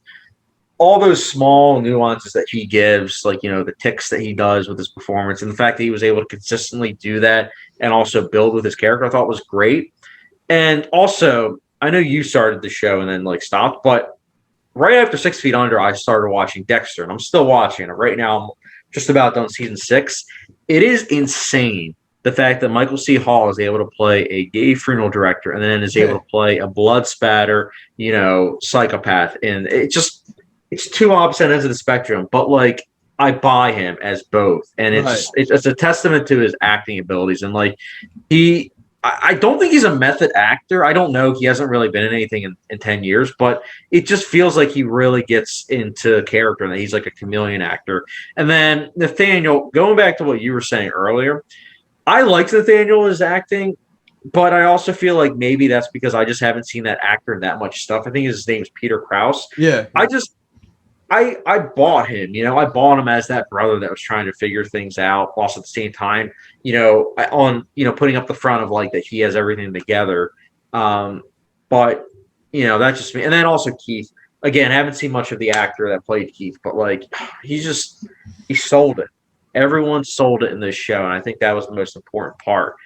all those small nuances that he gives, like, the ticks that he does with his performance, and the fact that he was able to consistently do that and also build with his character, I thought was great. And also, I know you started the show and then like stopped, but right after 6 Feet Under, I started watching Dexter, and I'm still watching it. Right now, I'm just about done season 6. It is insane, the fact that Michael C. Hall is able to play a gay funeral director and then is able to play a blood spatter, psychopath. And it's two opposite ends of the spectrum, but like, I buy him as both. And it's a testament to his acting abilities. And like, he I don't think he's a method actor. I don't know. He hasn't really been in anything in 10 years, but it just feels like he really gets into character and that he's like a chameleon actor. And then Nathaniel, going back to what you were saying earlier, I liked Nathaniel as acting, but I also feel like maybe that's because I just haven't seen that actor in that much stuff. I think his name's Peter Krause. Yeah. I bought him, I bought him as that brother that was trying to figure things out, whilst at the same time, putting up the front of like that he has everything together. But that's just me. And then also Keith, again, I haven't seen much of the actor that played Keith, but like he sold it. Everyone sold it in this show, and I think that was the most important part.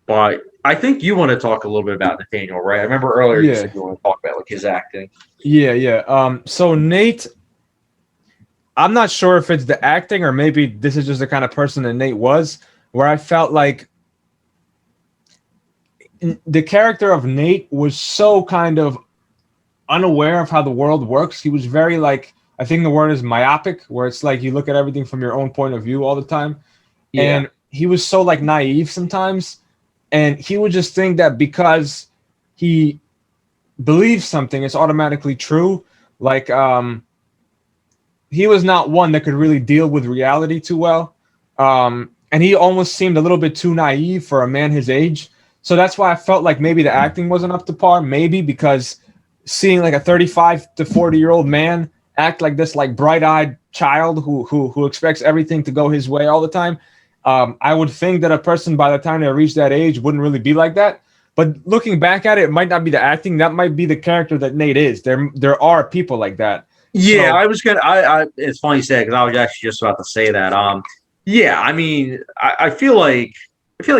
But I think you want to talk a little bit about Nathaniel, right? I remember earlier you said you want to talk about like his acting. Yeah. So Nate, I'm not sure if it's the acting or maybe this is just the kind of person that Nate was, where I felt like the character of Nate was so kind of unaware of how the world works. He was very like, I think the word is myopic, where it's like you look at everything from your own point of view all the time. Yeah. And he was so like naive sometimes. And he would just think that because he believes something, it's automatically true. Like, he was not one that could really deal with reality too well. And he almost seemed a little bit too naive for a man his age. So that's why I felt like maybe the acting wasn't up to par. Maybe because seeing like a 35 to 40-year-old man act like this, like bright-eyed child who expects everything to go his way all the time, I would think that a person by the time they reach that age wouldn't really be like that. But looking back at it, it might not be the acting. That might be the character that Nate is. There are people like that. Yeah, so, I was gonna. It's funny you say because I was actually just about to say that. Yeah, I mean, I feel like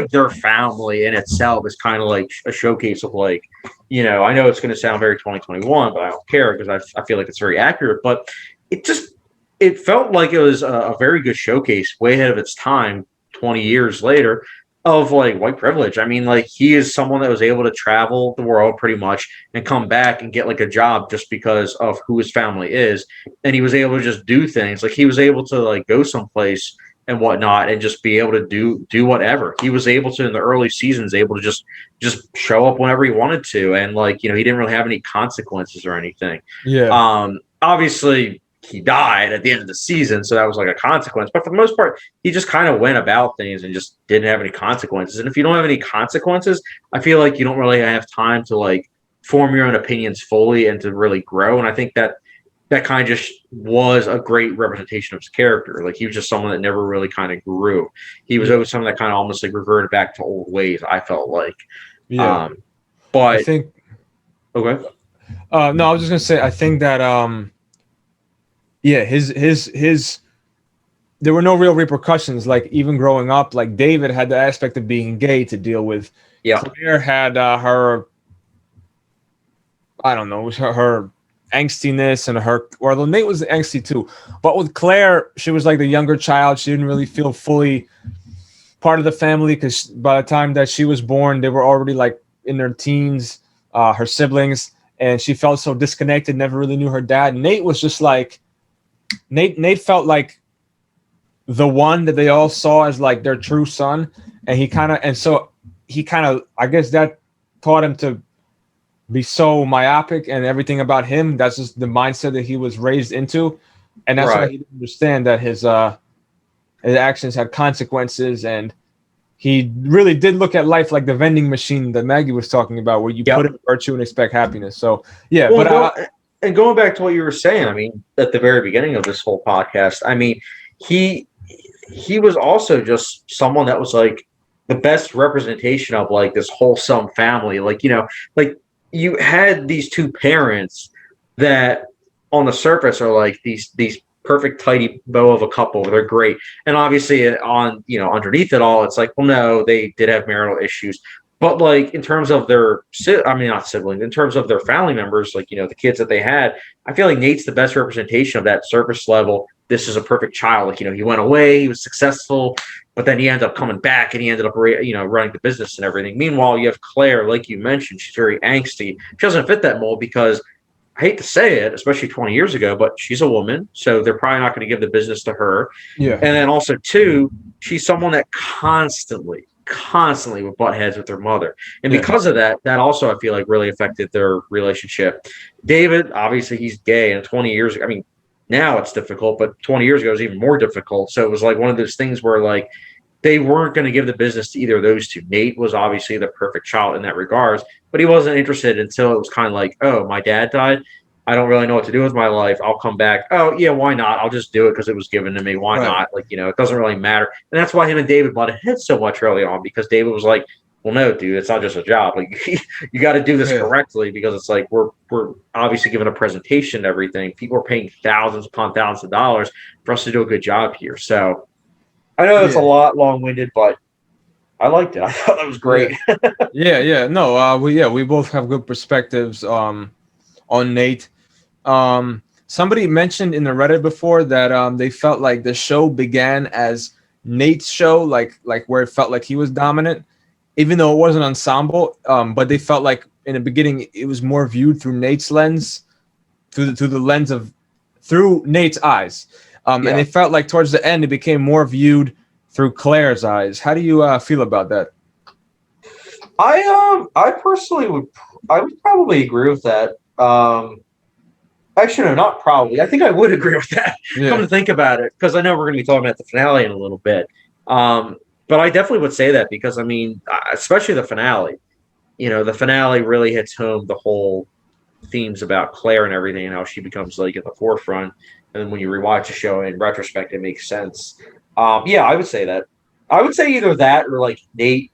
their family in itself is kind of like a showcase of like, I know it's going to sound very 2021, but I don't care because I feel like it's very accurate. But it felt like it was a very good showcase, way ahead of its time, 20 years later, of like white privilege. I mean, like he is someone that was able to travel the world pretty much and come back and get like a job just because of who his family is, and he was able to just do things. Like he was able to like go someplace and whatnot and just be able to do whatever. He was able to in the early seasons, able to just show up whenever he wanted to, and like he didn't really have any consequences or anything. Yeah. Obviously he died at the end of the season, so that was like a consequence. But for the most part, he just kind of went about things and just didn't have any consequences. And if you don't have any consequences, I feel like you don't really have time to like form your own opinions fully and to really grow. And I think that kind of just was a great representation of his character. Like he was just someone that never really kind of grew. He was always someone that kind of almost like reverted back to old ways, I felt like. Yeah. But I think okay. No, I was just gonna say I think that his there were no real repercussions. Like even growing up, like David had the aspect of being gay to deal with. Yeah. Claire had her, I don't know, her angstiness and well, Nate was angsty too. But with Claire, she was like the younger child. She didn't really feel fully part of the family because by the time that she was born, they were already like in their teens, her siblings, and she felt so disconnected, never really knew her dad. Nate was just like, Nate felt like the one that they all saw as like their true son, and he kind of I guess that taught him to be so myopic and everything about him. That's just the mindset that he was raised into, and that's why he didn't understand that his actions had consequences, and he really did look at life like the vending machine that Maggie was talking about, where you put in virtue and expect happiness. So yeah, and going back to what you were saying, I mean, at the very beginning of this whole podcast, I mean, he was also just someone that was like the best representation of like this wholesome family. Like, like you had these two parents that on the surface are like these perfect tidy bow of a couple. They're great. And obviously on, underneath it all, it's like, well, no, they did have marital issues. But like in terms of not siblings, in terms of their family members, like, the kids that they had, I feel like Nate's the best representation of that surface level. This is a perfect child. Like, he went away, he was successful, but then he ended up coming back and he ended up, running the business and everything. Meanwhile, you have Claire, like you mentioned, she's very angsty. She doesn't fit that mold because I hate to say it, especially 20 years ago, but she's a woman, so they're probably not going to give the business to her. Yeah. And then also, too, she's someone that constantly constantly would butt heads with their mother. And Yeah. because of that, that also I feel like really affected their relationship. David, obviously he's gay, and 20 years ago, I mean, now it's difficult, but 20 years ago it was even more difficult. So it was like one of those things where like they weren't going to give the business to either of those two. Nate was obviously the perfect child in that regards, but he wasn't interested until it was kind of like, oh, my dad died. I don't really know what to do with my life. I'll come back. Oh, yeah, why not? I'll just do it because it was given to me. Why Right. not? Like, it doesn't really matter. And that's why him and David butted heads so much early on, because David was like, well, no, dude, it's not just a job. Like, you got to do this correctly, because it's like we're obviously giving a presentation and everything. People are paying thousands upon thousands of dollars for us to do a good job here. So I know it's a lot long-winded, but I liked it. I thought that was great. Yeah. No, we both have good perspectives on Nate. Somebody mentioned in the Reddit before that they felt like the show began as Nate's show, like where it felt like he was dominant, even though it was an ensemble. But they felt like in the beginning it was more viewed through Nate's lens, through Nate's eyes. And they felt like towards the end it became more viewed through Claire's eyes. How do you feel about that? I personally would probably agree with that. Actually, no, not probably. I think I would agree with that. Come to think about it, because I know we're going to be talking about the finale in a little bit. But I definitely would say that, because I mean, especially the finale. The finale really hits home the whole themes about Claire and everything, and how she becomes like at the forefront. And then when you rewatch the show in retrospect, it makes sense. Yeah, I would say that. I would say either that or like Nate.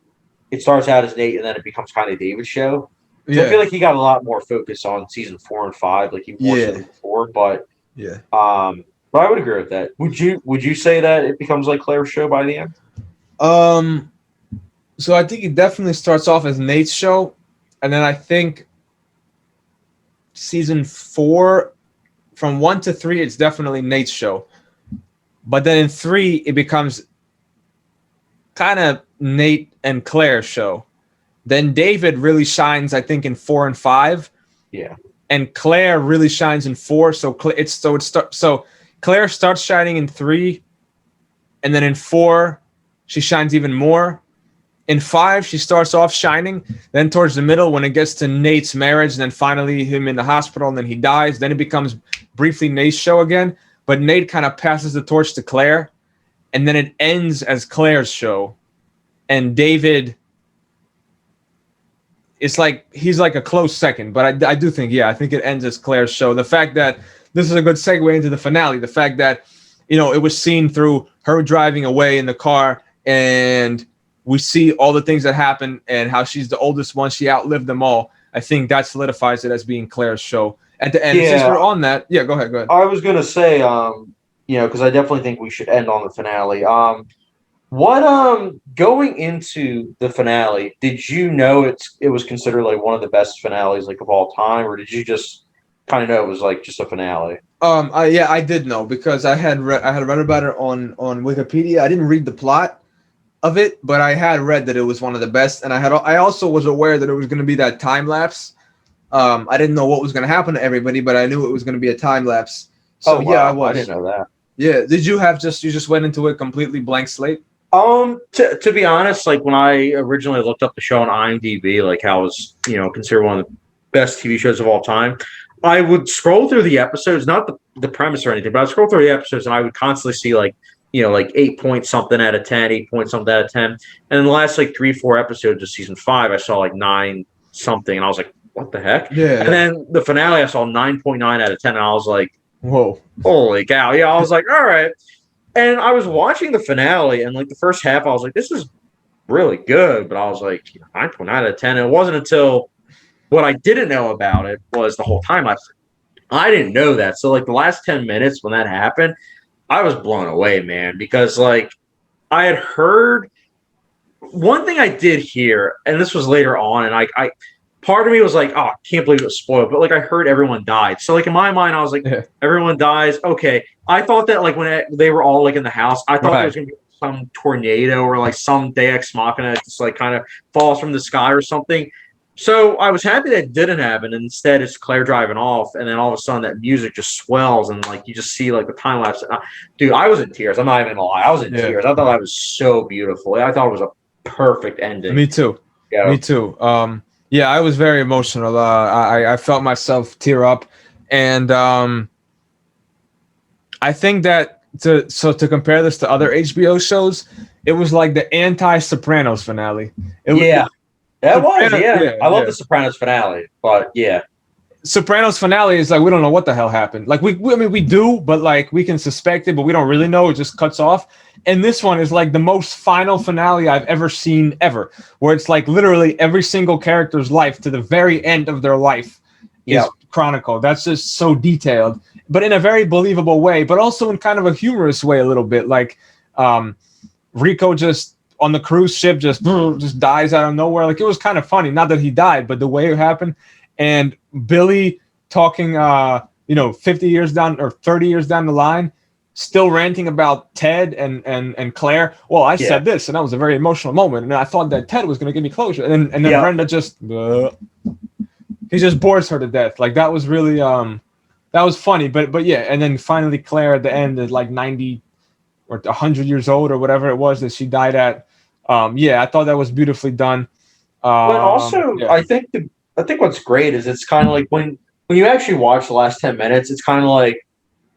It starts out as Nate, and then it becomes kind of David's show. So I feel like he got a lot more focus on season 4 and 5, like he more so than before. But but I would agree with that. Would you say that it becomes like Claire's show by the end? So I think it definitely starts off as Nate's show, and then I think season 4, from 1 to 3, it's definitely Nate's show. But then in 3, it becomes kind of Nate and Claire's show. Then David really shines, I think, in 4 and 5. Yeah. And Claire really shines in 4. So Claire starts shining in 3, and then in 4, she shines even more. In 5, she starts off shining. Then towards the middle, when it gets to Nate's marriage, and then finally him in the hospital, and then he dies, then it becomes briefly Nate's show again. But Nate kind of passes the torch to Claire, and then it ends as Claire's show. And David, it's like he's like a close second, but I do think, I think it ends as Claire's show. The fact that this is a good segue into the finale, the fact that, it was seen through her driving away in the car, and we see all the things that happen and how she's the oldest one. She outlived them all. I think that solidifies it as being Claire's show at the end. Since we're on that, go ahead. I was going to say, because I definitely think we should end on the finale. Going into the finale, did you know it was considered like one of the best finales like of all time, or did you just kind of know it was like just a finale? I did know, because I had read about it on Wikipedia. I didn't read the plot of it, but I had read that it was one of the best, and I also was aware that it was going to be that time lapse. I didn't know what was going to happen to everybody, but I knew it was going to be a time lapse. So wow. I didn't know that. Yeah, did you just went into it completely blank slate? To be honest, like when I originally looked up the show on IMDb, like how it was, considered one of the best TV shows of all time, I would scroll through the episodes, not the premise or anything, but I'd scroll through the episodes and I would constantly see like 8 point something out of 10, 8 point something out of 10. And in the last like 3-4 episodes of season 5, I saw like 9 something, and I was like, what the heck? Yeah. And then the finale, I saw 9.9 out of 10, and I was like, whoa, holy cow. Yeah, I was like, all right. And I was watching the finale, and like the first half, I was like, this is really good. But I was like, 9.9 out of 10. And it wasn't until what I didn't know about it was the whole time I didn't know that. So like the last 10 minutes when that happened, I was blown away, man, because like I had heard one thing I did hear, and this was later on, and I part of me was like, oh, I can't believe it was spoiled, but like I heard everyone died. So like in my mind, I was like, everyone dies. Okay. I thought that like when they were all like in the house, I thought there was going to be some tornado or like some Deus Ex Machina just like kind of falls from the sky or something. So I was happy that didn't happen. Instead, it's Claire driving off, and then all of a sudden that music just swells, and like you just see like the time lapse. Dude, I was in tears. I'm not even gonna lie. I was in tears. I thought that was so beautiful. I thought it was a perfect ending. Me too. Yeah. Me too. Yeah, I was very emotional. I felt myself tear up, and I think that to compare this to other HBO shows, it was like the anti-Sopranos finale. Yeah, that was. Sopranos, Yeah, yeah, I love yeah. the Sopranos finale, but yeah, Sopranos finale is like we don't know what the hell happened. Like I mean we do, but like we can suspect it, but we don't really know. It just cuts off. And this one is like the most final finale I've ever seen ever, where it's like literally every single character's life to the very end of their life yeah, is chronicled. That's just so detailed, but in a very believable way, but also in kind of a humorous way a little bit. Like Rico just on the cruise ship just dies out of nowhere. Like it was kind of funny. Not that he died, but the way it happened. And Billy talking, 50 years down or 30 years down the line, still ranting about Ted and Claire. Well, I said this, and that was a very emotional moment, and I thought that Ted was going to give me closure, and then Brenda just he just bores her to death. Like that was really that was funny, but yeah, and then finally Claire at the end is like 90 or 100 years old or whatever it was that she died at. I thought that was beautifully done. but also I think what's great is it's kind of like when you actually watch the last 10 minutes, it's kind of like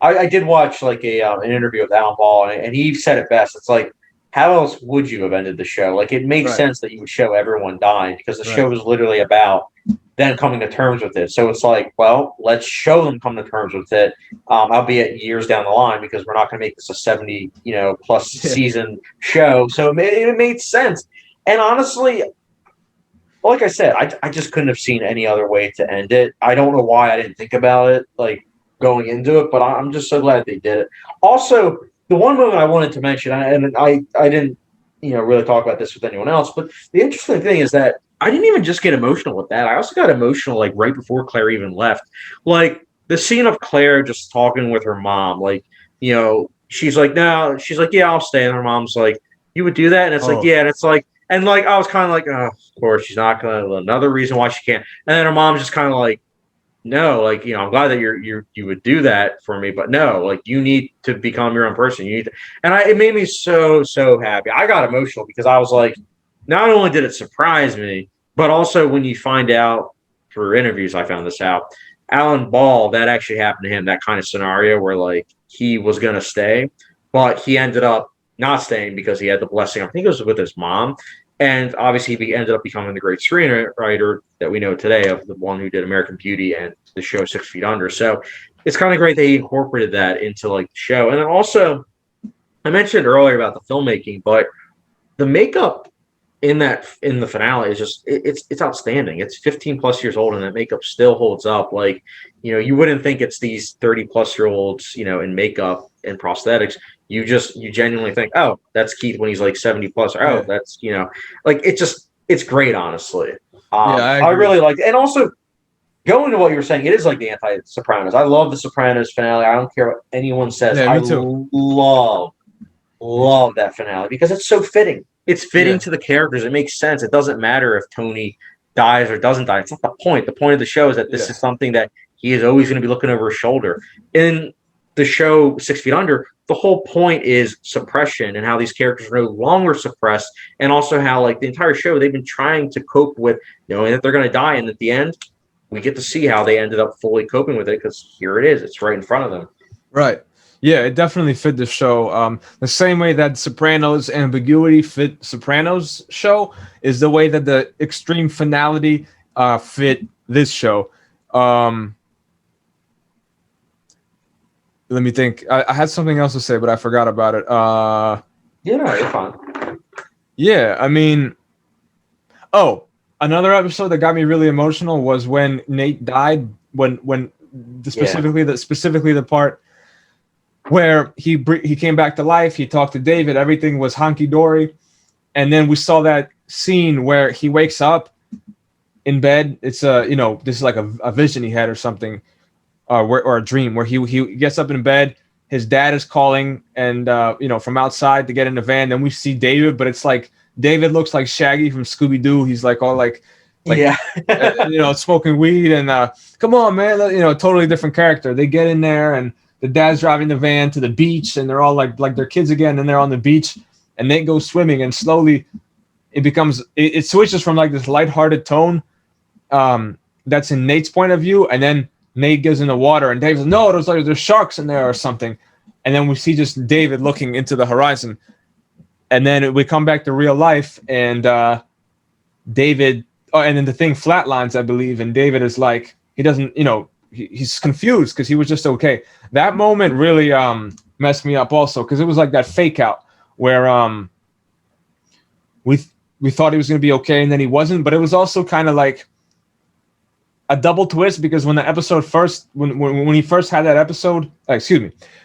I did watch like an interview with Alan Ball, and he said it best. It's like, how else would you have ended the show? Like it makes sense that you would show everyone dying because the show is literally about them coming to terms with it. So it's like, well, let's show them come to terms with it, albeit years down the line, because we're not going to make this a 70 plus season show. So it made sense. And honestly, like I said, I just couldn't have seen any other way to end it. I don't know why I didn't think about it like going into it, but I'm just so glad they did it. Also, the one moment I wanted to mention, and I didn't really talk about this with anyone else, but the interesting thing is that I didn't even just get emotional with that. I also got emotional like right before Claire even left. Like the scene of Claire just talking with her mom, like, she's like, no, she's like, yeah, I'll stay. And her mom's like, you would do that? And it's like, yeah. And it's like, and like, I was kind of like, oh, of course, she's not going to, another reason why she can't. And then her mom's just kind of like, no, like, I'm glad that you would do that for me, but no, like you need to become your own person. You need to, and it made me so happy. I got emotional because I was like, not only did it surprise me, but also when you find out through interviews, I found this out. Alan Ball, that actually happened to him, that kind of scenario where like he was gonna stay, but he ended up not staying because he had the blessing. I think it was with his mom. And obviously, he ended up becoming the great screenwriter that we know today, of the one who did American Beauty and the show 6 Feet Under. So it's kind of great that he incorporated that into like the show. And then also, I mentioned earlier about the filmmaking, but the makeup in the finale is just it's outstanding. It's 15 plus years old, and that makeup still holds up. Like you wouldn't think it's these 30 plus year olds in makeup and prosthetics. You genuinely think, oh, that's Keith when he's like 70 plus, or oh, that's like it's great, honestly. I really like it. And also going to what you were saying, it is like the anti-Sopranos. I love the Sopranos finale. I don't care what anyone says. Yeah, I me too. love that finale because it's so fitting. It's fitting to the characters. It makes sense. It doesn't matter if Tony dies or doesn't die. It's not the point. The point of the show is that this is something that he is always going to be looking over his shoulder. In the show 6 Feet Under, the whole point is suppression and how these characters are no longer suppressed, and also how like the entire show they've been trying to cope with knowing that they're going to die, and at the end we get to see how they ended up fully coping with it because here it is. It's right in front of them. Right. Yeah, it definitely fit the show. The same way that Sopranos ambiguity fit Sopranos show is the way that the extreme finality fit this show. Let me think. I had something else to say, but I forgot about it. You're fine. Yeah, I mean, another episode that got me really emotional was when Nate died. Specifically the part where he came back to life. He talked to David. Everything was honky dory, and then we saw that scene where he wakes up in bed. It's this is like a vision he had or something. Or a dream where he gets up in bed, his dad is calling, and from outside to get in the van. Then we see David, but it's like David looks like Shaggy from Scooby Doo. He's like all like smoking weed and come on, man, totally different character. They get in there and the dad's driving the van to the beach, and they're all like they're kids again, and they're on the beach, and Nate goes swimming, and slowly it switches from like this lighthearted tone that's in Nate's point of view, and then Nate goes in the water and Dave's like, no, there's sharks in there or something, and then we see just David looking into the horizon, and then we come back to real life, and David, and then the thing flatlines, I believe, and David is like, he doesn't, he's confused because he was just okay. That moment really messed me up also, because it was like that fake out where we thought he was going to be okay, and then he wasn't, but it was also kind of like a double twist, because when the episode first, when he first had that episode,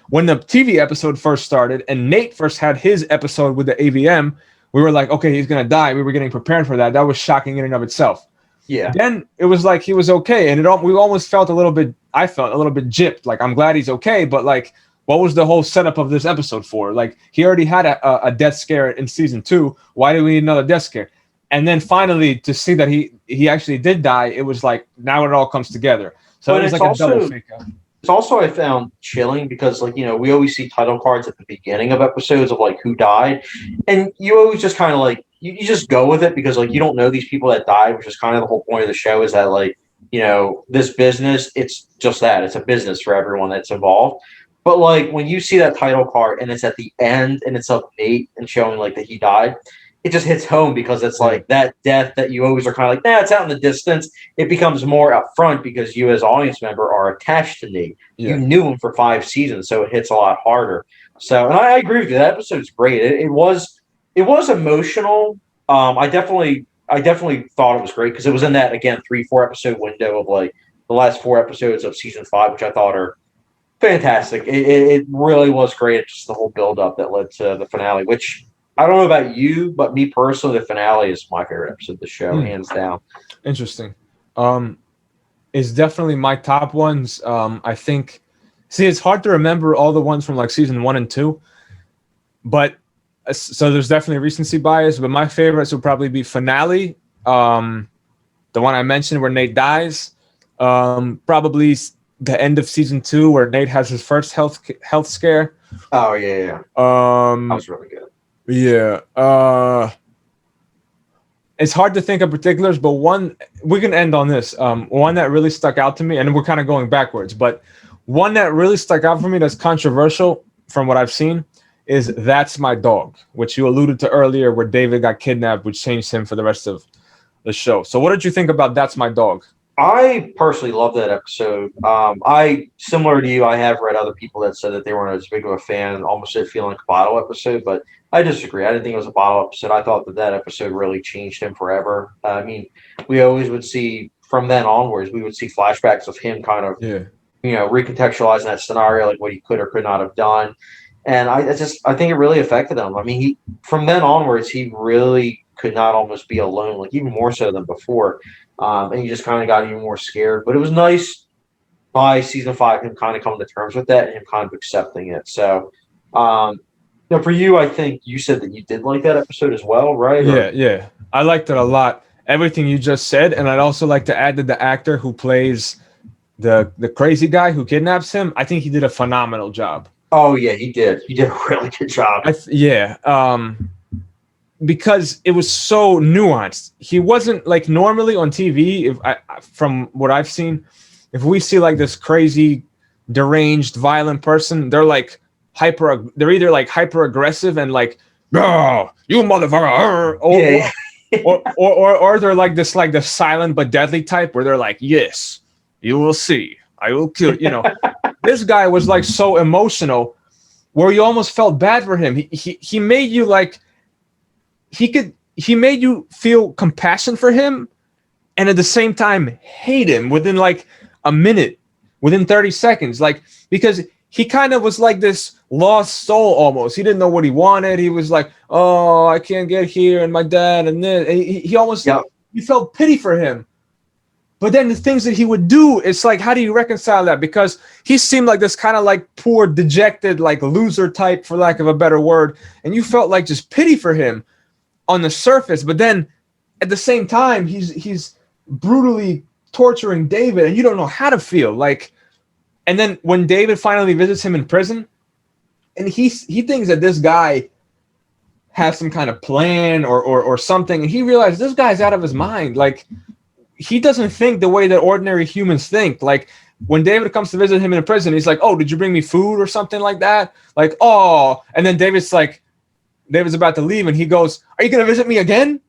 when the TV episode first started and Nate first had his episode with the AVM, we were like, okay, he's going to die. We were getting prepared for that. That was shocking in and of itself. Yeah. Then it was like he was okay, and we almost felt I felt a little bit gypped. Like, I'm glad he's okay, but like, what was the whole setup of this episode for? Like, he already had a death scare in season 2. Why do we need another death scare? And then finally, to see that he actually did die, it was like, now it all comes together. So but it was like a double fake out. It's also, I found chilling because, like, we always see title cards at the beginning of episodes of like who died, and you always just kind of like you just go with it because like you don't know these people that died, which is kind of the whole point of the show, is that like this business, it's just that it's a business for everyone that's involved. But like when you see that title card and it's at the end and it's of Nate and showing like that he died, it just hits home because it's like that death that you always are kind of like, it's out in the distance. It becomes more upfront because you as an audience member are attached to Nate. Yeah. You knew him for 5 seasons, so it hits a lot harder. So, and I agree with you. That episode's great. It was emotional. I definitely thought it was great because it was in that, again, 3-4 episode window of like the last 4 episodes of season 5, which I thought are fantastic. It really was great. It's just the whole build up that led to the finale, which I don't know about you, but me personally, the finale is my favorite episode of the show, hands down. Interesting. It's definitely my top ones. I think, it's hard to remember all the ones from like season 1 and 2, but so there's definitely recency bias, but my favorites would probably be finale, the one I mentioned where Nate dies, probably the end of season 2 where Nate has his first health scare. Oh yeah. That was really good. Yeah. It's hard to think of particulars, but one, we can end on this. One that really stuck out to me, and we're kind of going backwards, but one that really stuck out for me that's controversial from what I've seen is That's My Dog, which you alluded to earlier, where David got kidnapped, which changed him for the rest of the show. So what did you think about That's My Dog? I personally love that episode. Similar to you, I have read other people that said that they weren't as big of a fan, almost did feel like a bottle episode, but I disagree. I didn't think it was a bottle episode. I thought that episode really changed him forever. I mean, we always would see, from then onwards, we would see flashbacks of him kind of, recontextualizing that scenario, like what he could or could not have done. And I think it really affected him. I mean, from then onwards, he really could not almost be alone, like even more so than before. And he just kind of got even more scared. But it was nice by season 5 him kind of coming to terms with that and him kind of accepting it. So, for you, I think you said that you did like that episode as well, right? Yeah. I liked it a lot. Everything you just said, and I'd also like to add that the actor who plays the crazy guy who kidnaps him, I think he did a phenomenal job. Oh yeah, he did. He did a really good job. Because it was so nuanced. He wasn't like normally on TV. From what I've seen, if we see like this crazy, deranged, violent person, they're like they're either like hyper aggressive and like, oh, you motherfucker, or they're like this, like the silent but deadly type where they're like, yes, you will see, I will kill you. This guy was like so emotional, where you almost felt bad for him. He made you like. He made you feel compassion for him, and at the same time hate him within like a minute, within 30 seconds, like, because he kind of was like this lost soul almost. He didn't know what he wanted. He was like, oh, I can't get here, and my dad, and then he almost, you felt pity for him. But then the things that he would do, it's like, how do you reconcile that? Because he seemed like this kind of like poor, dejected, like loser type, for lack of a better word, and you felt like just pity for him on the surface, but then at the same time he's brutally torturing David, and you don't know how to feel like. And then when David finally visits him in prison, and he thinks that this guy have some kind of plan or something. And he realized this guy's out of his mind. Like, he doesn't think the way that ordinary humans think. Like, when David comes to visit him in prison, he's like, oh, did you bring me food or something like that? Like, oh, and then David's about to leave, and he goes, are you going to visit me again?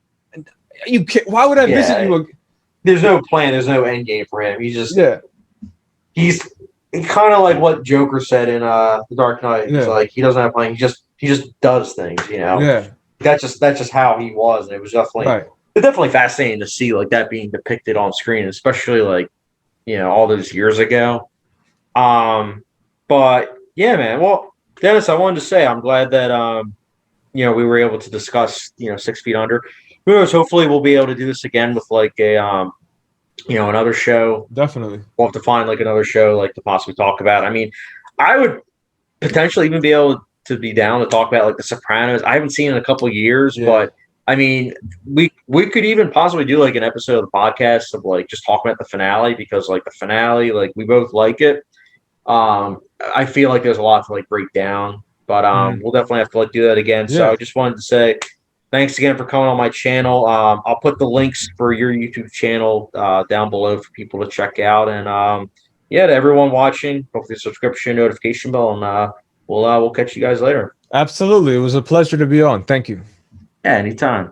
Why would I visit you again? There's no plan. There's no end game for him. He's kind of like what Joker said in The Dark Knight. It's like he doesn't have a plan. He just does things. Yeah. That's just how he was, and it was definitely fascinating to see like that being depicted on screen, especially like all those years ago. But yeah, man. Well, Dennis, I wanted to say I'm glad that we were able to discuss 6 Feet Under. Who knows? Hopefully, we'll be able to do this again with like a another show. Definitely. We'll have to find like another show like to possibly talk about. I mean, I would potentially even be able to be down to talk about like The Sopranos. I haven't seen it in a couple of years, but I mean, we could even possibly do like an episode of the podcast of like just talking about the finale, because like the finale, like we both like it. I feel like there's a lot to like break down, but we'll definitely have to like do that again. So I just wanted to say thanks again for coming on my channel. I'll put the links for your YouTube channel down below for people to check out. And to everyone watching, hopefully subscription, notification bell, and we'll catch you guys later. Absolutely. It was a pleasure to be on. Thank you. Yeah, anytime.